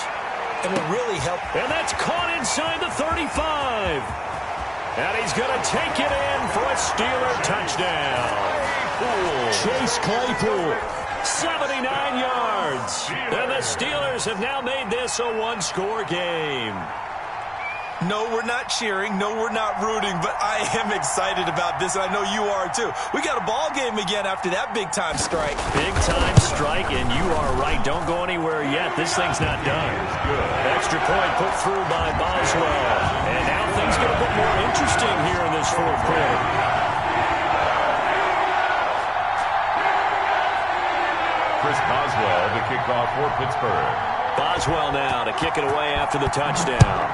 And it really helped. And that's caught inside the 35. And he's going to take it in for a Steeler touchdown. Chase Claypool, 79 yards. And the Steelers have now made this a 1-score game. No, we're not cheering. No, we're not rooting, but I am excited about this, and I know you are too. We got a ball game again after that big-time strike. Big-time strike, and you are right. Don't go anywhere yet. This thing's not done. Extra point put through by Boswell. And now things get a bit more interesting here in this 4th quarter. Chris Boswell to kick off for Pittsburgh. Boswell now to kick it away after the touchdown.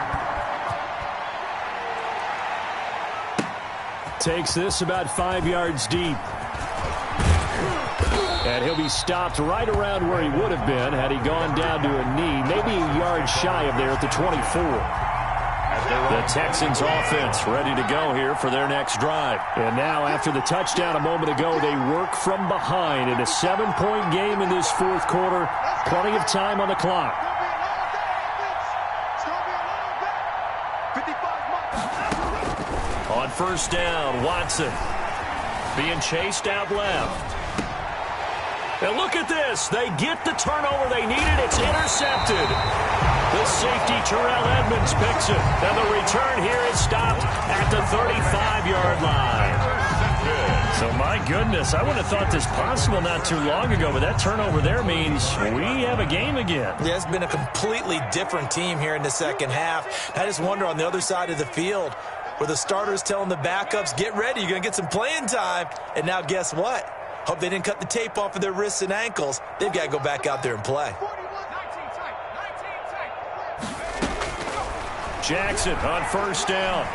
Takes this about 5 yards deep. And he'll be stopped right around where he would have been had he gone down to a knee, maybe a yard shy of there at the 24. The Texans offense ready to go here for their next drive. And now after the touchdown a moment ago, they work from behind in a 7-point game in this 4th quarter. Plenty of time on the clock. On 1st down, Watson being chased out left. And look at this. They get the turnover they needed. It's intercepted. The safety, Terrell Edmonds, picks it. And the return here is stopped at the 35-yard line. So, my goodness, I wouldn't have thought this possible not too long ago, but that turnover there means we have a game again. Yeah, it's been a completely different team here in the 2nd half. I just wonder on the other side of the field where the starters telling the backups, get ready, you're going to get some playing time. And now guess what? Hope they didn't cut the tape off of their wrists and ankles. They've got to go back out there and play. Jackson on 1st down.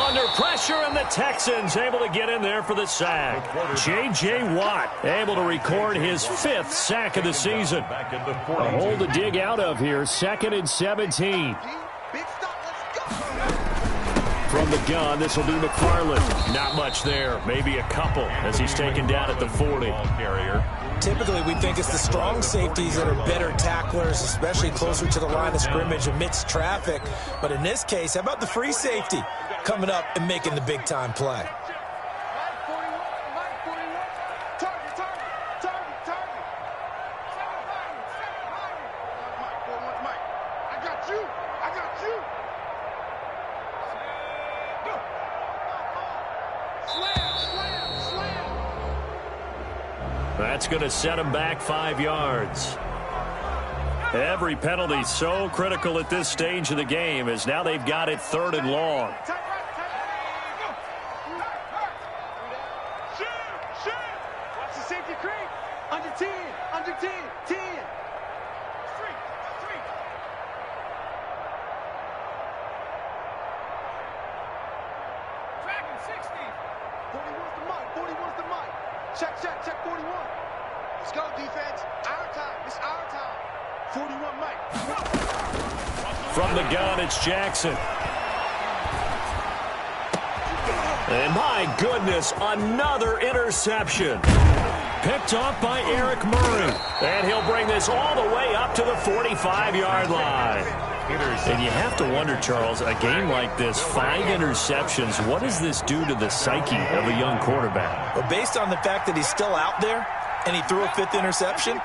Under pressure. pressure, and the Texans able to get in there for the sack. J.J. Watt able to record his 5th sack of the season. A hole to dig out of here, 2nd and 17. From the gun, this will be McFarland. Not much there, maybe a couple as he's taken down at the 40. Typically, we think it's the strong safeties that are better tacklers, especially closer to the line of scrimmage amidst traffic. But in this case, how about the free safety coming up and making the big-time play? That's going to set him back 5 yards. Every penalty so critical at this stage of the game as now they've got it 3rd and long. Watch the safety creep. Under 10, under 10, 10. Tracking 60. 41's the mic, 41's the mic. Check, 41. Let's go, defense. Our time. It's our time. 41, Mike. From the gun, it's Jackson. And my goodness, another interception. Picked off by Eric Murray. And he'll bring this all the way up to the 45-yard line. And you have to wonder, Charles, a game like this, 5 interceptions, what does this do to the psyche of a young quarterback? Well, based on the fact that he's still out there and he threw a 5th interception,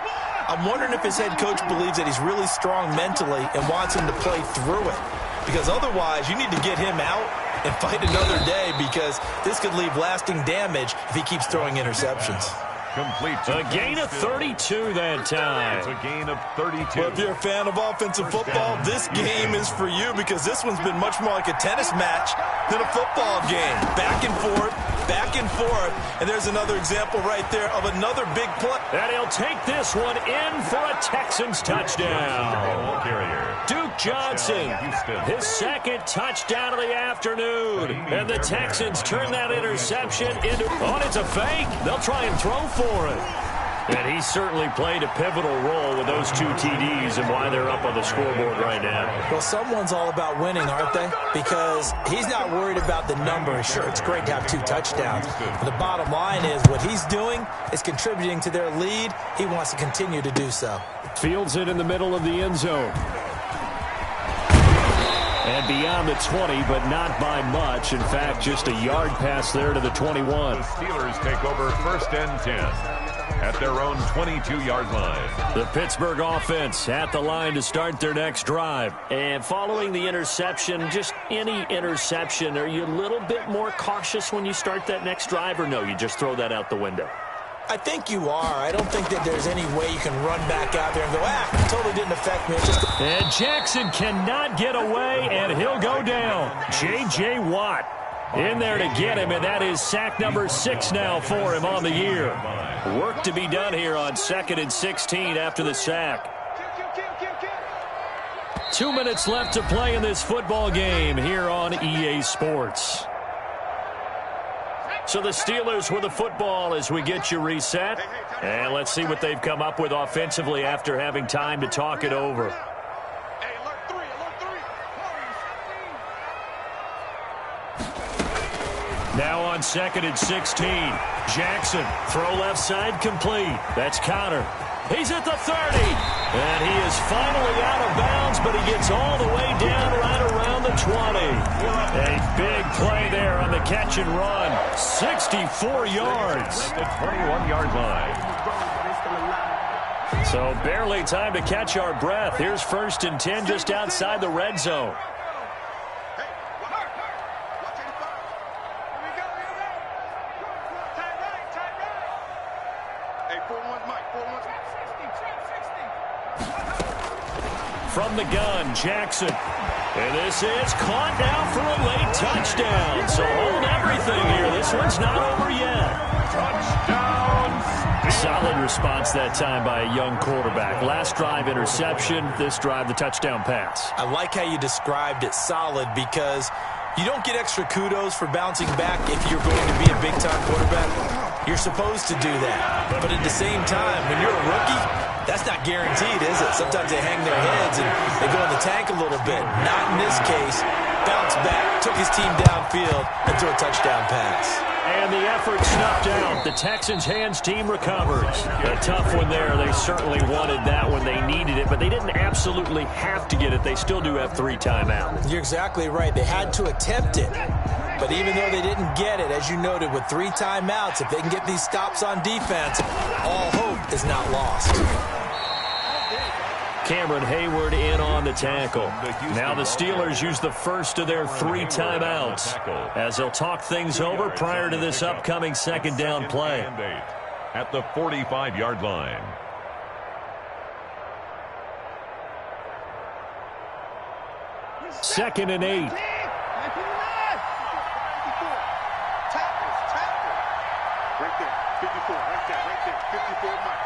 I'm wondering if his head coach believes that he's really strong mentally and wants him to play through it. Because otherwise, you need to get him out and fight another day, because this could leave lasting damage if he keeps throwing interceptions. Complete. A gain of 32 that time. It's a gain of 32. Well, if you're a fan of offensive football, this game is for you, because this one's been much more like a tennis match than a football game. Back and forth, and there's another example right there of another big play. And he'll take this one in for a Texans touchdown. Duke Johnson, his 2nd touchdown of the afternoon. And the Texans turn that interception into, it's a fake. They'll try and throw for it. And he certainly played a pivotal role with those 2 TDs and why they're up on the scoreboard right now. Well, someone's all about winning, aren't they? Because he's not worried about the number. Sure, it's great to have 2 touchdowns. But the bottom line is what he's doing is contributing to their lead. He wants to continue to do so. Fields it in the middle of the end zone. And beyond the 20, but not by much. In fact, just a yard pass there to the 21. The Steelers take over 1st and 10 at their own 22-yard line. The Pittsburgh offense at the line to start their next drive. And following the interception, just any interception, are you a little bit more cautious when you start that next drive, or no, you just throw that out the window? I think you are. I don't think that there's any way you can run back out there and go, totally didn't affect me. And Jackson cannot get away, and he'll go down. J.J. Watt in there to get him, and that is sack number 6 now for him on the year. Work to be done here on 2nd and 16 after the sack. 2 minutes left to play in this football game here on EA Sports. So the Steelers with the football as we get you reset. And let's see what they've come up with offensively after having time to talk it over. Now on 2nd and 16. Jackson, throw left side complete. That's Connor. He's at the 30. And he is finally out of bounds, but he gets all the way down right around the 20. A big play there on the catch and run. 64 yards. At the 21-yard line. So barely time to catch our breath. Here's 1st and 10 just outside the red zone. From the gun, Jackson. And this is caught now for a late touchdown. So hold everything here. This one's not over yet. Touchdown. Solid response that time by a young quarterback. Last drive interception. This drive the touchdown pass. I like how you described it, solid, because You don't get extra kudos for bouncing back if you're going to be a big-time quarterback. You're supposed to do that. But at the same time, when you're a rookie, that's not guaranteed, is it? Sometimes they hang their heads and they go in the tank a little bit. Not in this case. Bounce back, took his team downfield, and threw a touchdown pass. And the effort snuffed out. The Texans' hands team recovers. A tough one there. They certainly wanted that when they needed it, but they didn't absolutely have to get it. They still do have 3 timeouts. You're exactly right. They had to attempt it. But even though they didn't get it, as you noted, with 3 timeouts, if they can get these stops on defense, all hope is not lost. Cameron Hayward in on the tackle. Now the Steelers use the first of their 3 timeouts as they'll talk things over prior to this upcoming second down play. At the 45-yard line. Second and 8. Right there, 54, right there, 54, Mike.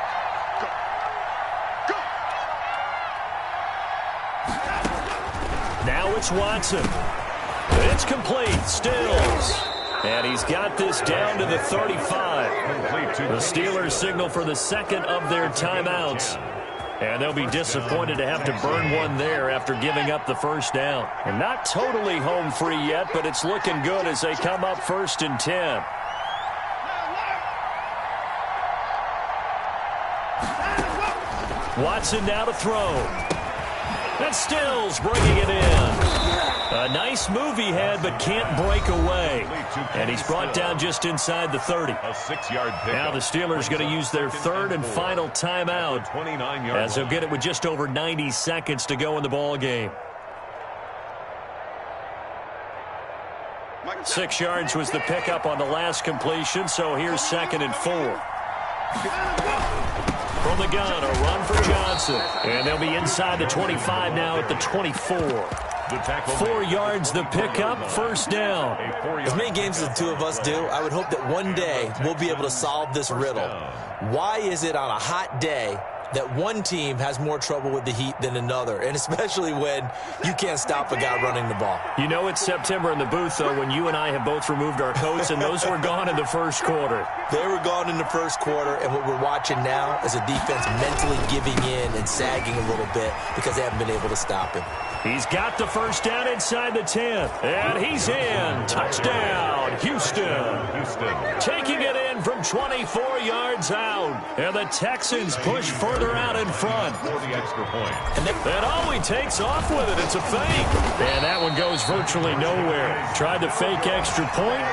Go. Go. Now it's Watson. It's complete. Stills. And he's got this down to the 35. The Steelers signal for the second of their timeouts. And they'll be disappointed to have to burn one there after giving up the first down. And not totally home free yet, but it's looking good as they come up 1st and 10. Watson now to throw. That's Stills bringing it in. A nice move he had, but can't break away. And he's brought down just inside the 30. A 6-yard pickup. Now the Steelers going to use their 3rd and final timeout as they'll get it with just over 90 seconds to go in the ball game. 6 yards was the pickup on the last completion, so here's 2nd and 4. From the gun, a run for Johnson. And they'll be inside the 25 now at the 24. 4 yards the pickup, 1st down. As many games as the two of us do, I would hope that one day we'll be able to solve this riddle. Why is it on a hot day that one team has more trouble with the heat than another, and especially when you can't stop a guy running the ball? You know it's September in the booth, though, when you and I have both removed our coats, and those were gone in the first quarter. They were gone in the first quarter, and what we're watching now is a defense mentally giving in and sagging a little bit because they haven't been able to stop him. He's got the first down inside the 10, and he's in. Touchdown, Houston. Taking it in from 24 yards out, and the Texans push further out in front. For the extra point. And all he takes off with it, it's a fake. And that one goes virtually nowhere. Tried to fake extra point,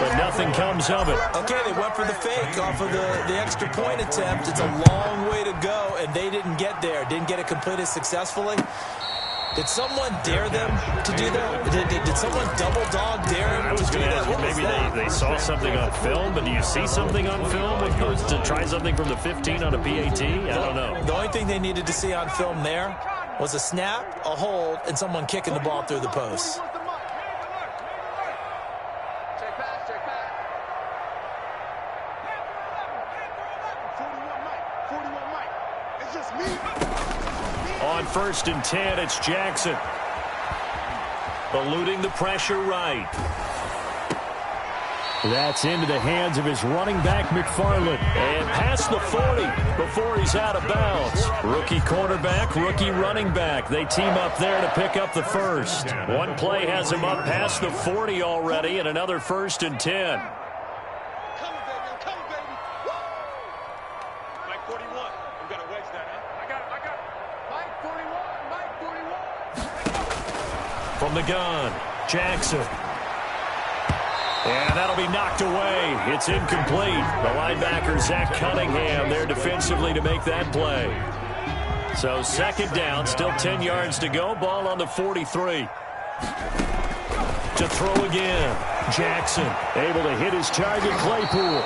but nothing comes of it. Okay, they went for the fake off of the extra point attempt. It's a long way to go, and they didn't get there. Didn't get it completed successfully. Did someone dare them to do that? Did someone double dog dare them to do that? Maybe they saw something on film, but do you see something on film when it goes to try something from the 15 on a PAT? I don't know. The only thing they needed to see on film there was a snap, a hold, and someone kicking the ball through the post. On 1st and 10, it's Jackson. Eluding the pressure right. That's into the hands of his running back, McFarland. And past the 40 before he's out of bounds. Rookie quarterback, rookie running back. They team up there to pick up the first. One play has him up past the 40 already, and another 1st and 10. From the gun, Jackson. And that'll be knocked away. It's incomplete. The linebacker, Zach Cunningham, there defensively to make that play. So 2nd down, still 10 yards to go. Ball on the 43. To throw again. Jackson able to hit his target, Claypool.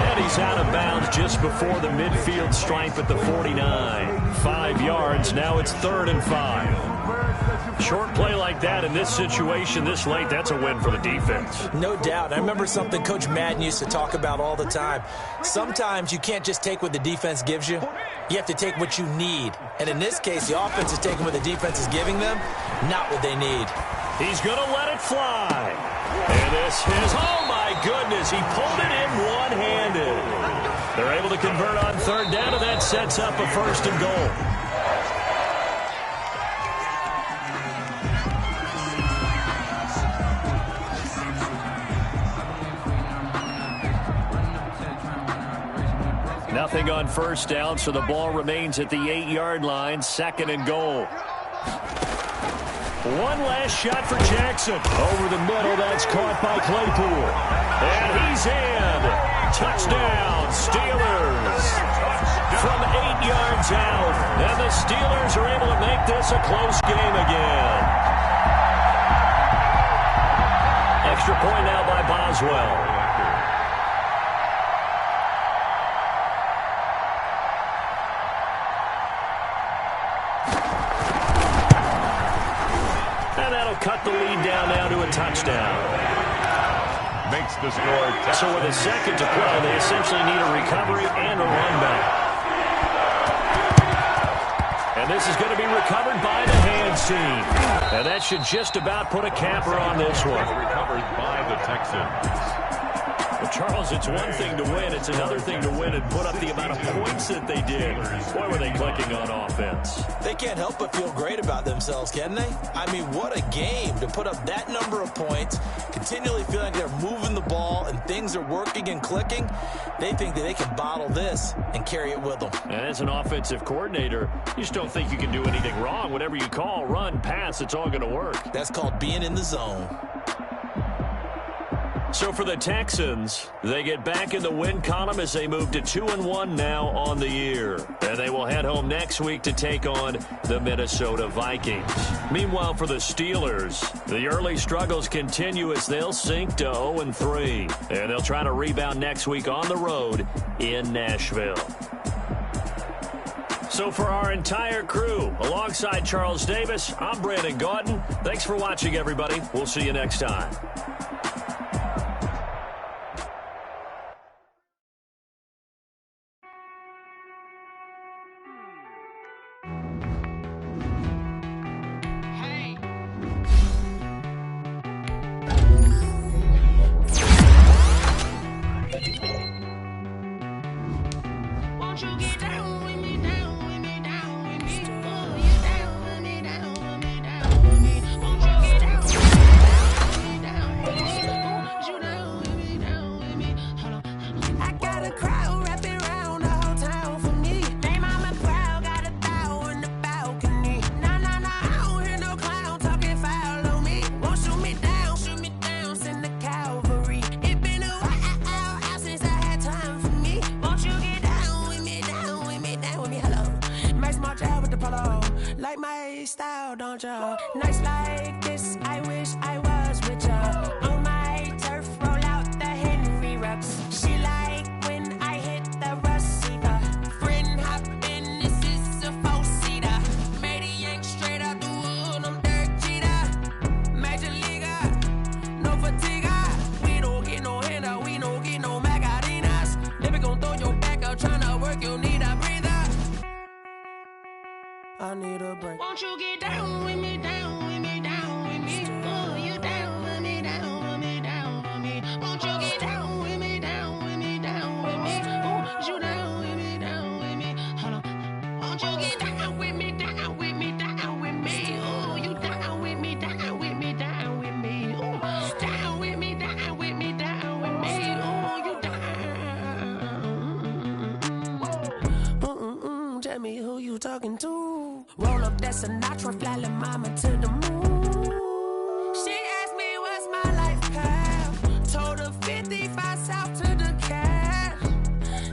And he's out of bounds just before the midfield stripe at the 49. 5 yards. Now it's 3rd and 5. Short play like that in this situation this late, that's a win for the defense. No doubt. I remember something Coach Madden used to talk about all the time. Sometimes you can't just take what the defense gives you. You have to take what you need. And in this case, the offense is taking what the defense is giving them, not what they need. He's going to let it fly. And this is, oh my goodness, he pulled it in one-handed. They're able to convert on third down, and that sets up a 1st and goal. Nothing on 1st down, so the ball remains at the 8-yard line, 2nd and goal. One last shot for Jackson. Over the middle, that's caught by Claypool. And he's in. Touchdown, Steelers. From 8 yards out. And the Steelers are able to make this a close game again. Extra point now by Boswell. Cut the lead down now to a touchdown. Makes the score 10. So with a second to play, they essentially need a recovery and a run back. And this is going to be recovered by the hands team. And that should just about put a capper on this one. Recovered by the Texans. Well, Charles, it's one thing to win. It's another thing to win and put up the amount of points that they did. Boy, were they clicking on offense. They can't help but feel great about themselves, can they? I mean, what a game to put up that number of points, continually feeling like they're moving the ball and things are working and clicking. They think that they can bottle this and carry it with them. And as an offensive coordinator, you just don't think you can do anything wrong. Whatever you call, run, pass, it's all going to work. That's called being in the zone. So for the Texans, they get back in the win column as they move to 2-1 now on the year. And they will head home next week to take on the Minnesota Vikings. Meanwhile, for the Steelers, the early struggles continue as they'll sink to 0-3. And they'll try to rebound next week on the road in Nashville. So for our entire crew, alongside Charles Davis, I'm Brandon Gaudin. Thanks for watching, everybody. We'll see you next time. Nights like this, I wish I was with ya. On my turf, roll out the Henry Rux. She like when I hit the receiver. Friend hop in, this is a four-seater. Made a yank straight out the wood, I'm Derek Jeter. Major leaguer, no fatigue. We don't get no handout, we don't get no Macarinas. Never gon' throw your back out, tryna work, you need a breather. I need a break. Won't you get down with me, down with me, down with me? Oh, you down with me, down with me, down with me. Won't you get down with me, down with me, down with me? Oh, you down with me, down with me? Hold on. Won't you get down with me, down with me, down with me? Oh, you down with me, down with me, down with me? Oh, down with me, down with me, down with me? Oh, you down. Tell me who you talking to. Roll up that Sinatra, fly la mama to the moon. She asked me what's my life path. Told her 55 south to the cash.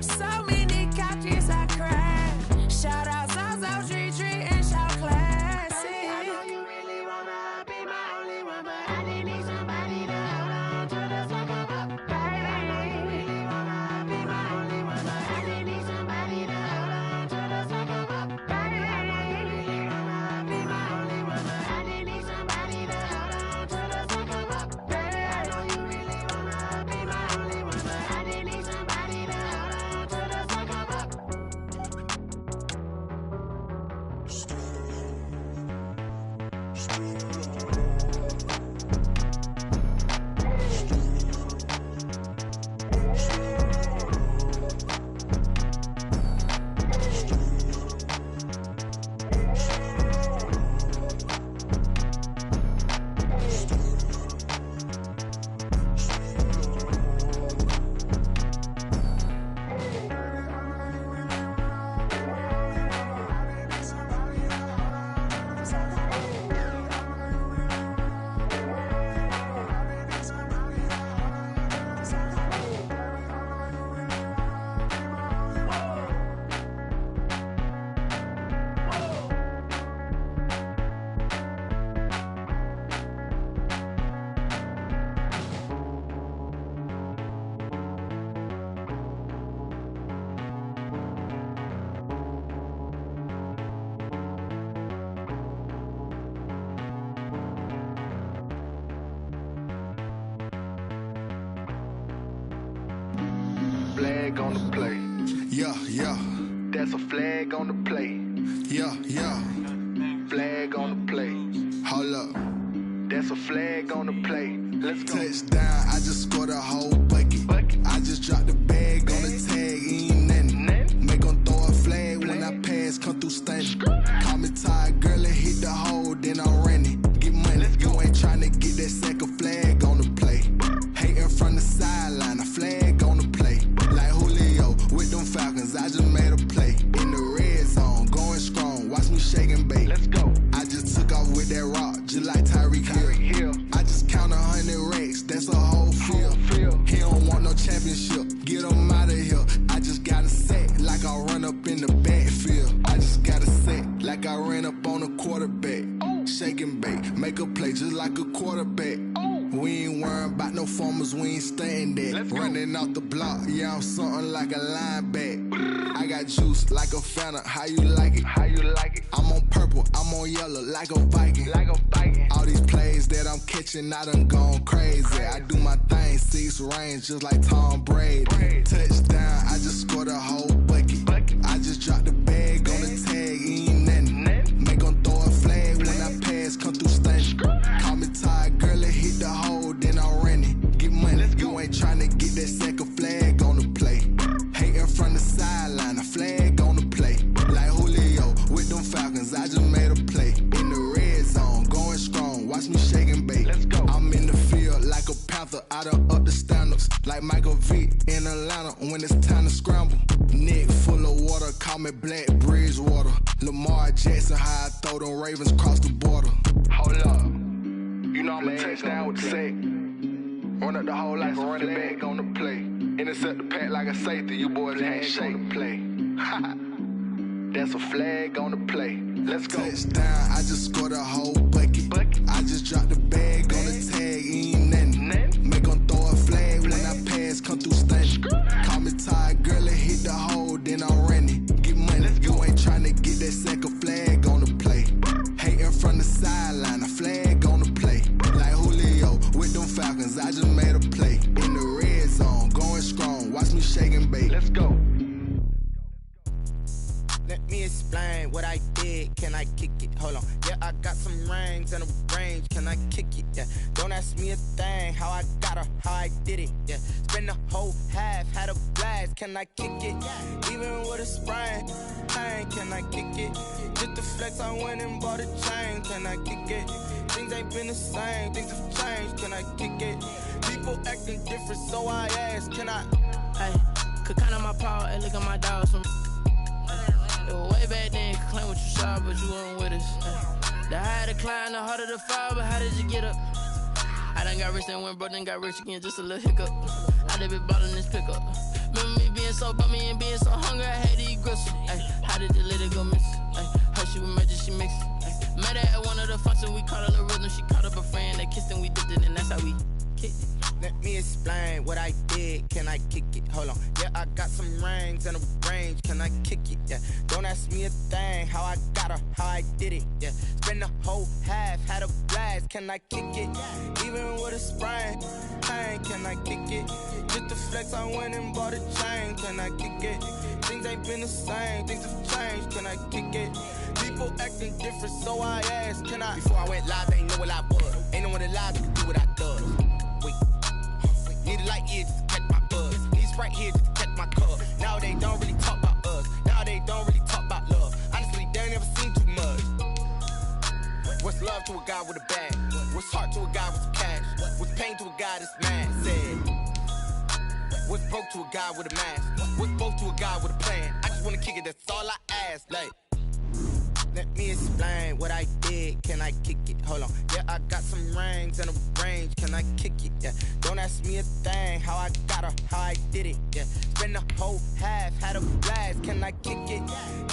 So many couches I cried. Shout out South Street and shout classic. I know you really wanna be my only one, but I didn't need somebody to hold on to the second up. Baby, I know you really wanna be my only one, but I didn't need somebody to hold on to the second up. Baby, I know you really wanna be my only one, but I didn't need somebody to flag on the play. Yeah, yeah. That's a flag on the play. Yeah, yeah. Flag on the play. Hold up. That's a flag on the play. Let's go. Touchdown, I just scored a whole bucket. I just dropped the bag on the tag, ain't nothing. Make them throw a flag when I pass, come through stunning. Call me tired, girl, and hit the hole, then I'm running. Get money, you ain't tryna get that second flag on the play. Hating from the sideline, a flag on the play. Like Julio with them Falcons, I just made a play. In the red zone, going strong, watch me shake and bake. Let's go. I just took off with that rock, just like Tyreek Hill. I just count 100 racks, that's a whole field. He don't want no championship, get him out of here. I just got a set, like I run up in the backfield. I just got a set, like I ran up on a quarterback. Shake and bake, make a play just like a quarterback. We ain't worrying about no formers, we ain't staying there. Running off the block, yeah, I'm something like a linebacker. I got juice like a Fanta, how you like it? How you like it? I'm on purple, I'm on yellow, like a Viking. Like a Viking. All these plays that I'm catching, I done gone crazy. I do my thing, 6 range, just like Tom Brady. Touchdown, I just scored a whole bucket. I just dropped the bag on the tag, ain't nothing. Make them throw a flag when I pass, come through stunning. Call me tired, girl, and hit the hole, then I'm running. Get money, you ain't tryna get that second flag on the play. Hating from the sideline, a flag on the play. Like Julio with them Falcons, I just made a play. In the red zone, going strong, watch me shake and bake. Let's go. I'm in the field like a Panther, I done up the standards. Like Michael Vick in Atlanta when it's time to scramble. Neck full of water, call me Black Bridgewater. Lamar Jackson, how I throw them Ravens cross the border. Hold up. You know I'm a touchdown with the sack. Run up the hole like a running back on the play. Intercept the pack like a safety. You boys can't shake the play. That's a flag on the play. Let's go. Touchdown, I just scored a whole bucket. I just dropped the bag on the tag, ain't nothing. Make them throw a flag when I pass, come through stunning. Call me tired, girl, and hit the hole, then I'm running. Get money, you ain't tryna get that second flag on the play. Hating from the sideline, a flag on the play. Like Julio with them Falcons, I just made a play. In the red zone, going strong, watch me shake and bake. Let's go. Let me explain what I did. Can I kick it? Hold on. Yeah, I got some rings and a range. Can I kick it? Yeah. Don't ask me a thing. How I got her, how I did it. Yeah. Spend the whole half, had a blast. Can I kick it? Even with a sprain, pain. Can I kick it? Just the flex, I went and bought a chain. Can I kick it? Things ain't been the same. Things have changed. Can I kick it? People acting different, so I ask. Can I? Hey, could count on my power and look at my dogs from. It was way back then, could claim what you saw, but you weren't with us. The higher the climb, the harder the fall, but how did you get up? I done got rich, then went broke, then got rich again, just a little hiccup. I done been ballin' this pickup. Remember me being so bummy and being so hungry, I had to eat gristle. How did the lady go miss? Her she was magic, she mixed. Met her at one of the functions, we caught her the rhythm, she caught up a friend, they kissed and we dipped it, and that's how we kicked it. Let me explain what I did. Can I kick it? Hold on. Yeah, I got some rings and a range. Can I kick it? Yeah. Don't ask me a thing. How I got her, how I did it. Yeah. Spend the whole half, had a blast. Can I kick it? Even with a sprain, pain. Can I kick it? Just the flex, I went and bought a chain. Can I kick it? Things ain't been the same. Things have changed. Can I kick it? People acting different, so I asked. Can I? Before I went live, they ain't know what I was. Ain't no one alive that can do what I does. Wait. Need a light here just to catch my buzz. Need Sprite here just to catch my cup. Now they don't really talk about us. Now they don't really talk about love. Honestly, they ain't never seen too much. What's love to a guy with a bag? What's heart to a guy with some cash? What's pain to a guy that's mad? Said. What's broke to a guy with a mask? What's both to a guy with a plan? I just wanna kick it, that's all I ask. Like. Let me explain what I did. Can I kick it? Hold on. Yeah, I got some rings and a range. Can I kick it? Yeah. Don't ask me a thing. How I got her, how I did it. Yeah. Spend the whole half, had a blast. Can I kick it?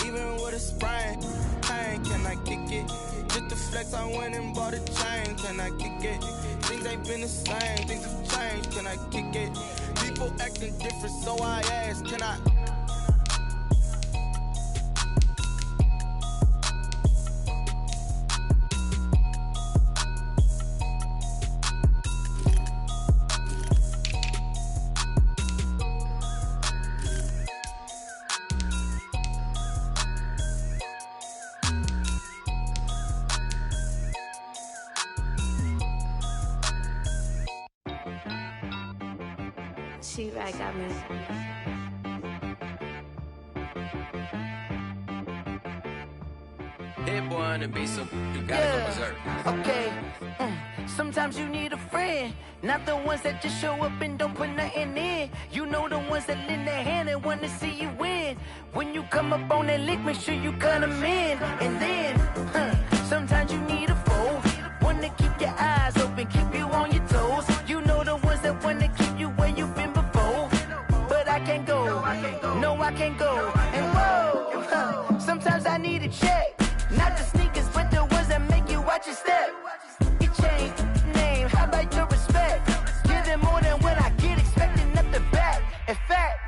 Even with a sprain, pain. Can I kick it? Just the flex, I went and bought a chain. Can I kick it? Things ain't been the same. Things have changed. Can I kick it? People acting different, so I ask. Can I? T-Rack got me. Hit boy on the beat, so you gotta go berserk. Okay. Sometimes you need a friend, not the ones that just show up and don't put nothing in. You know the ones that lend their hand and want to see you win. When you come up on that lick, make sure you cut them in. And then, sometimes you need a foe, one to keep your eyes open, keep you on your toes. You know the ones that want to keep you where you've been before. But I can't go, no I can't go. And whoa, sometimes I need a check, not the sneakers, but the ones that make you watch your step. Your chain, name, how about your respect? Give them more than what I get, expecting up the back. In fact,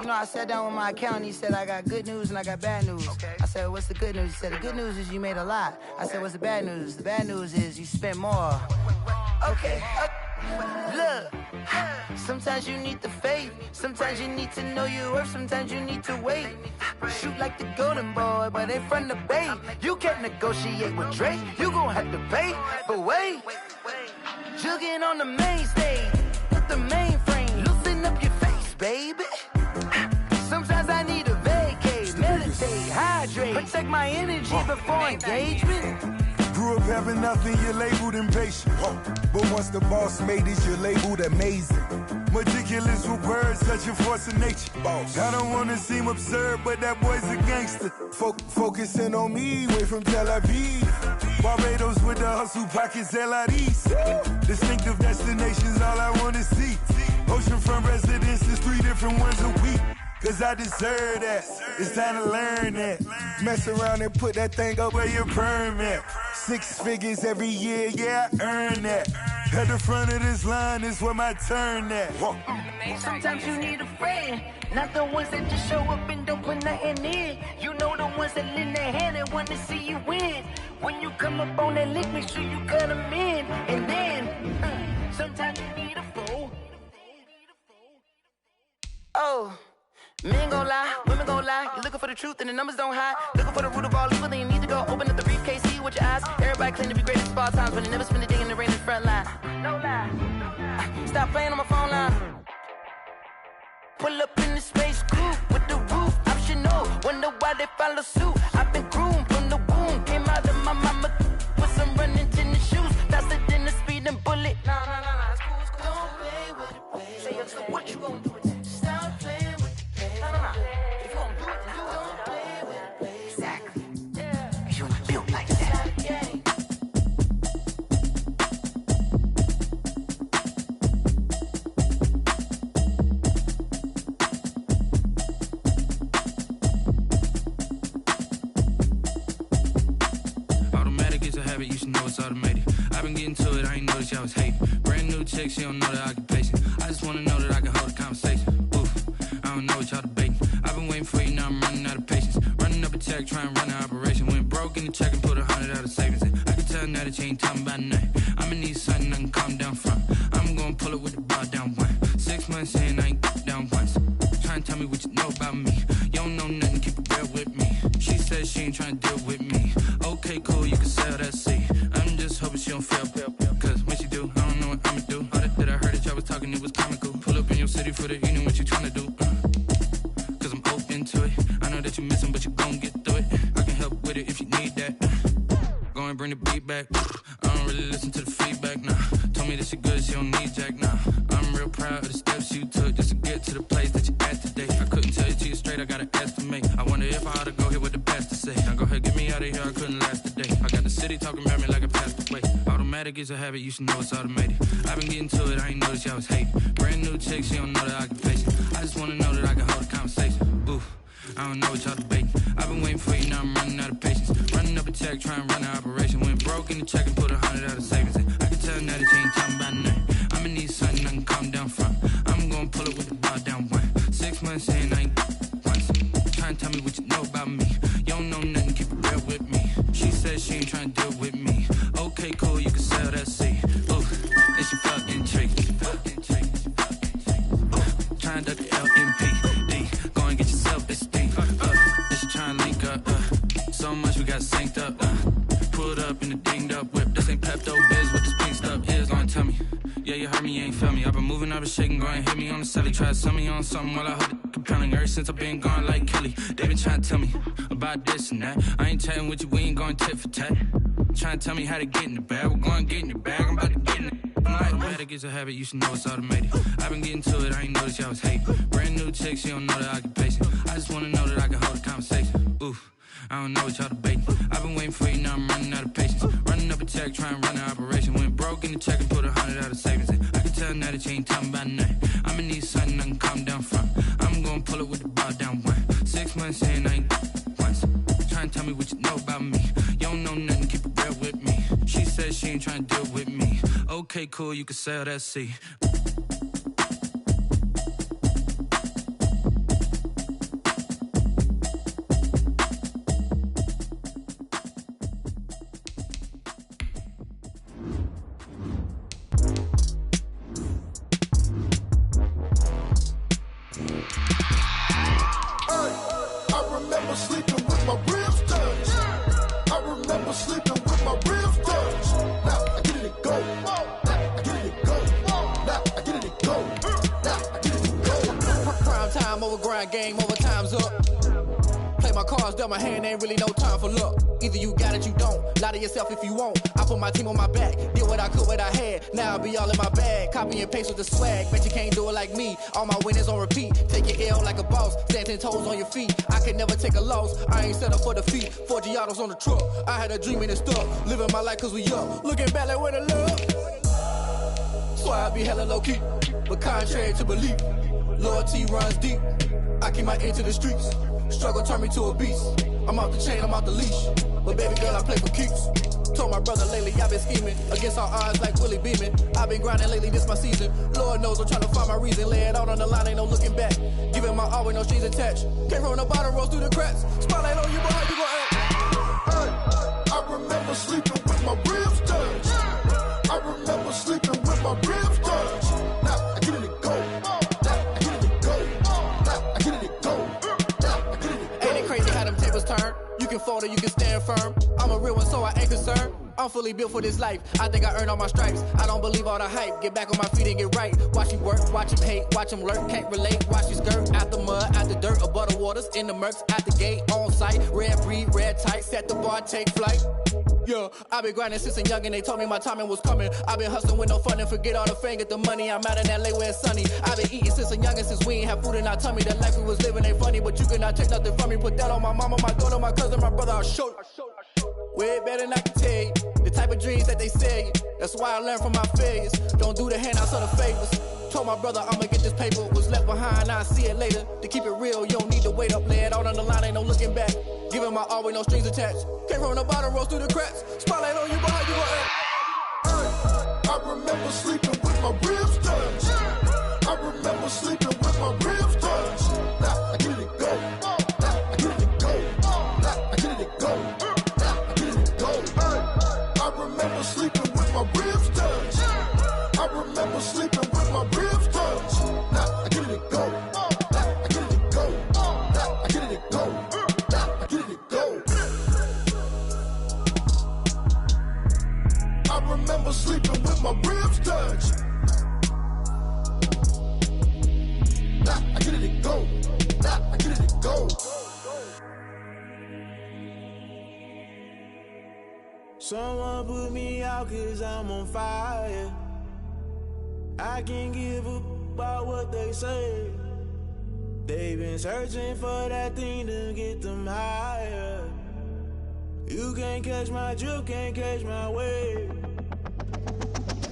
you know, I sat down with my accountant, he said I got good news and I got bad news. I said, what's the good news? He said, the good news is you made a lot. I said, what's the bad news? The bad news is you spent more. Okay, look, sometimes you need the faith, sometimes you need to know your worth, sometimes you need to wait. Shoot like the golden boy, but ain't from the bay. You can't negotiate with Drake, you gon' have to pay. But wait, jugging on the main stage, with the mainframe, loosen up your face, baby. Sometimes I need a vacate, meditate, hydrate, protect my energy before engagement. Grew up having nothing, you're labeled impatient. But once the boss made it, you're labeled amazing. Meticulous with words, such a force of nature. I don't wanna seem absurd, but that boy's a gangster. Focusing on me, way from Tel Aviv. Barbados with the hustle pockets, LIDs. Distinctive destinations, all I wanna see. Oceanfront residences, 3 different ones a week. Cause I deserve that, it's time to learn that. Mess around and put that thing up where your permit. 6 figures every year, yeah, I earn that. At the front of this line is where my turn at. Sometimes you need a friend, not the ones that just show up and don't put nothing in. You know the ones that lend their hand and want to see you win. When you come up on that lick, make sure you cut them in. And then, sometimes you need a foe. Oh. Men gon' lie, women gon' lie. You're looking for the truth and the numbers don't hide. Looking for the root of all evil, then you need to go open up the briefcase, see with your eyes. Everybody claim to be greatest of all times, but they never spend a day in the rain in the front line. No lie. Stop playing on my phone line. Pull up in the space coupe with the roof optional. Wonder why they follow suit. I've been groomed from the womb. Came out of my mama with some running tennis shoes. Faster than the speeding bullet. Nah, it's cool, it's cool. Don't play with it, baby. Say, what you gon' do? Stop playing. If you gon' do it, then you don't play with it, baby. Exactly. Yeah. Cause you built like that. Yeah. Automatic is a habit, you should know it's automated. I've been getting to it, I ain't noticed y'all was hating. Brand new chick, she don't know the occupation. I just wanna know that I can hold a conversation. I don't know what y'all debating. I've been waiting for you, now I'm running out of patience. Running up a check, trying to run an operation. Went broke in the check and put 100 out of savings in. I can tell now that you ain't talking about nothing. I'ma need something I can calm down from. I'm gonna pull it with the bar down one. 6 months in, I ain't down once. Trying to tell me what you know about me. You don't know nothing, keep it real with me. She said she ain't trying to deal with me. Okay, cool, you can sell that seat. I'm just hoping she don't fail. Cause when she do, I don't know what I'ma do. All that I heard that y'all was talking, it was comical. Pull up in your city for the evening, what you trying to do? Cause I'm open to it. I know that you missing, but you gon' get through it. I can help with it if you need that. Go and bring the beat back. I don't really listen to the feedback, nah. Told me that she good, she don't need jack, nah. I'm real proud of the steps you took just to get to the place that you at today. I couldn't tell you to you straight, I gotta estimate. I wonder if I ought to go here with the best to say. Now go ahead, get me out of here, I couldn't last a day. I got the city talking about me like I passed away. Automatic is a habit, you should know it's automated. I've been getting to it, I ain't noticed y'all was hating. Brand new chick, she don't know the occupation. I just wanna know that I can hold a conversation. Oof, I don't know what y'all debating. I've been waiting for you, now I'm running out of patience. Running up a check, trying to run an operation. Went broke in the check and put 100 out of savings in. I can tell now that you ain't talking about nothing. I'ma need something I can calm down from. I'm gonna pull it with the bar down one. 6 months in, I ain't once. Trying to tell me what you know about me. You don't know nothing, keep it real with me. She said she ain't trying to deal with me. Okay, cool, you can sell that seat. Ooh, and she fucking tricky. Trying to duck the LMP. Go and get yourself this thing. And she trying to link up. So much we got synced up. Pulled up in the dinged up whip. This ain't Pepto Biz, what this pink stuff is. Long tell me. Yeah, you heard me, you ain't feel me. I've been moving up the shaking, go and hit me on the celly. Try to sell me on something while I hold it compelling. Ever since I've been gone like Kelly, they been trying to tell me about this and that. I ain't chatting with you, we ain't going tit for tat. Trying to tell me how to get in the bag. We're going to get in the bag, I'm about to get in it. I'm like, automatic is a habit, you should know it's automated. I've been getting to it, I ain't noticed y'all was hating. Brand new chick, she don't know the occupation. I just wanna know that I can hold a conversation. Oof, I don't know what y'all debating. I've been waiting for you, now I'm running out of patience. Running up a check, trying to run an operation. Went broke in the check and put 100 out of savings in. I can tell now that you ain't talking about nothing. I'ma need something I can calm down from. I'm gonna pull it with the bar down one. 6 months in, I ain't once. Trying to tell me what you know about me. You don't know nothing, keep it real with me. She said she ain't trying to deal with me. Okay, cool, you can sell that C. Game over, time's up. Play my cards, dealt my hand, ain't really no time for luck. Either you got it, you don't. Lie to yourself if you won't. I put my team on my back, did what I could, what I had. Now I'll be all in my bag. Copy and paste with the swag. Bet you can't do it like me. All my winners on repeat. Take your L like a boss. Stand 10 toes on your feet. I can never take a loss. I ain't set up for defeat. 4 Giottos on the truck. I had a dream and it's stuck. Living my life cause we up. Looking back like where the love. So I be hella low key. But contrary to belief, loyalty runs deep. I keep my ear to the streets. Struggle turned me to a beast. I'm off the chain, I'm off the leash. But baby girl, I play for keeps. Told my brother lately, I've been scheming. Against all odds like Willie Beeman. I've been grinding lately, this my season. Lord knows I'm trying to find my reason. Lay it out on the line, ain't no looking back. Giving my all with no strings attached. Came from the bottom, rose through the cracks. Spotlight on you, but how you gon' act? Hey, I remember sleeping with my ribs touched. I remember sleeping with my ribs touched. Now I get it and go. Turn. You can fold or you can stand firm. I'm a real one, so I ain't concerned. I'm fully built for this life. I think I earned all my stripes. I don't believe all the hype. Get back on my feet and get right. Watch him work, watch him hate, watch him lurk. Can't relate, watch his skirt. Out the mud, out the dirt, above the waters, in the murks, out the gate, on site. Red breed, red tight, set the bar, take flight. Yeah, I been grinding since a youngin', they told me my timing was coming. I been hustling with no fun and forget all the fame, get the money. I'm out in LA where it's sunny. I been eating since a youngin', since we ain't have food in our tummy. The life we was living ain't funny, but you cannot take nothing from me. Put that on my mama, my daughter, my cousin, my brother, I'll show you. Way better than I can tell you. The type of dreams that they sell you. That's why I learned from my failures. Don't do the handouts or the favors. Told my brother I'ma get this paper. Was left behind, I'll see it later. To keep it real, you don't need to wait up. Lay it out on the line, ain't no looking back. Giving my all with no strings attached. Came from the bottom, rose through the cracks. Spotlight on you, but how you gon' act? I remember sleeping with my ribs touched. I remember sleeping with my ribs touched. Now I get it and go. Now I get it and go. Now I get it and go. Now I get it and go. I remember sleeping with my ribs touched. I remember sleeping with my ribs touched. Now I get it and go. Now I get it and go. Now I get it and go. Now I get it and go. I remember sleeping with my ribs touched. Now I get it and go. Now I get it and go. Someone put me out cause I'm on fire. I can't give a about what they say. They've been searching for that thing to get them higher. You can't catch my drift, can't catch my wave.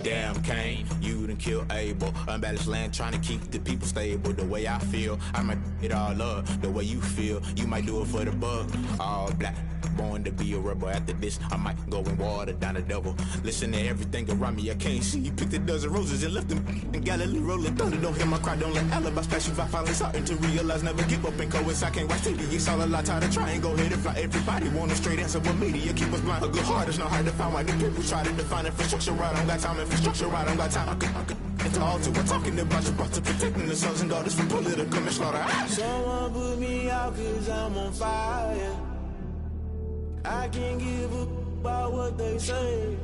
Damn Kane, you done killed Abel. Unbalanced land trying to keep the people stable. The way I feel, I might it all up. The way you feel, you might do it for the buck. All black, born to be a rebel. After this, I might go and water down the devil. Listen to everything around me, I can't see. Picked a dozen roses and left them in Galilee rolling thunder. Don't hear my cry, don't let alibis pass you by. Finally starting to realize, never give up and coincide. Can't watch TV, it's all a lot. Tired of trying, go ahead and fly. Everybody want a straight answer with media. Keep us blind, a good heart is not hard to find. Why the people try to define infrastructure right? I don't got time, infrastructure right, I don't got time. I could into altar. We're talking about you, brought to protecting the sons and daughters from political and slaughter. Someone put me out cause I'm on fire. I can't give a about what they say.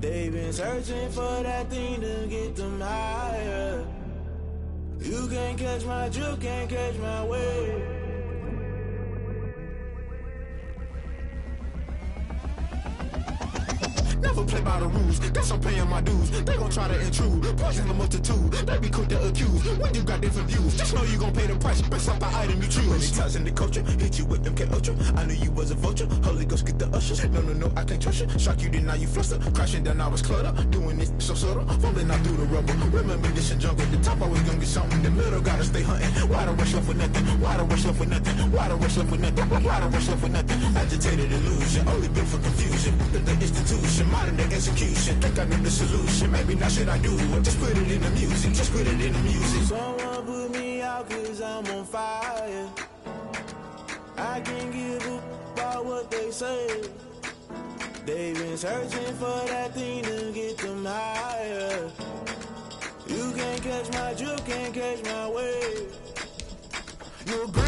They've been searching for that thing to get them higher. You can't catch my drift, can't catch my wave. Never play by the rules, guess I'm paying my dues. They gon' try to intrude, poison the multitude. They be quick to accuse when you got different views. Just know you gon' pay the price based off the item you choose. Many times in the culture, hit you with MK Ultra. I knew you was a vulture, Holy Ghost get the ushers. No, I can't trust you. Shock you, then now you fluster. Crashing down, I was cluttered. Doing this so subtle, fumbling out through the rubble. Remember this in jungle, the top I was gonna get something. The middle gotta stay hunting. Why the rush left for nothing? Why the rush left for nothing? Why the rush left for nothing? Why the rush left for nothing? Agitated illusion, only built for confusion. The institution, modern day execution. Think I know the solution. Maybe now should I do it? Just put it in the music. Just put it in the music. Someone put me out 'cause I'm on fire. I can't give a about what they say. They've been searching for that thing to get them higher. You can't catch my drift, can't catch my wave. You're great.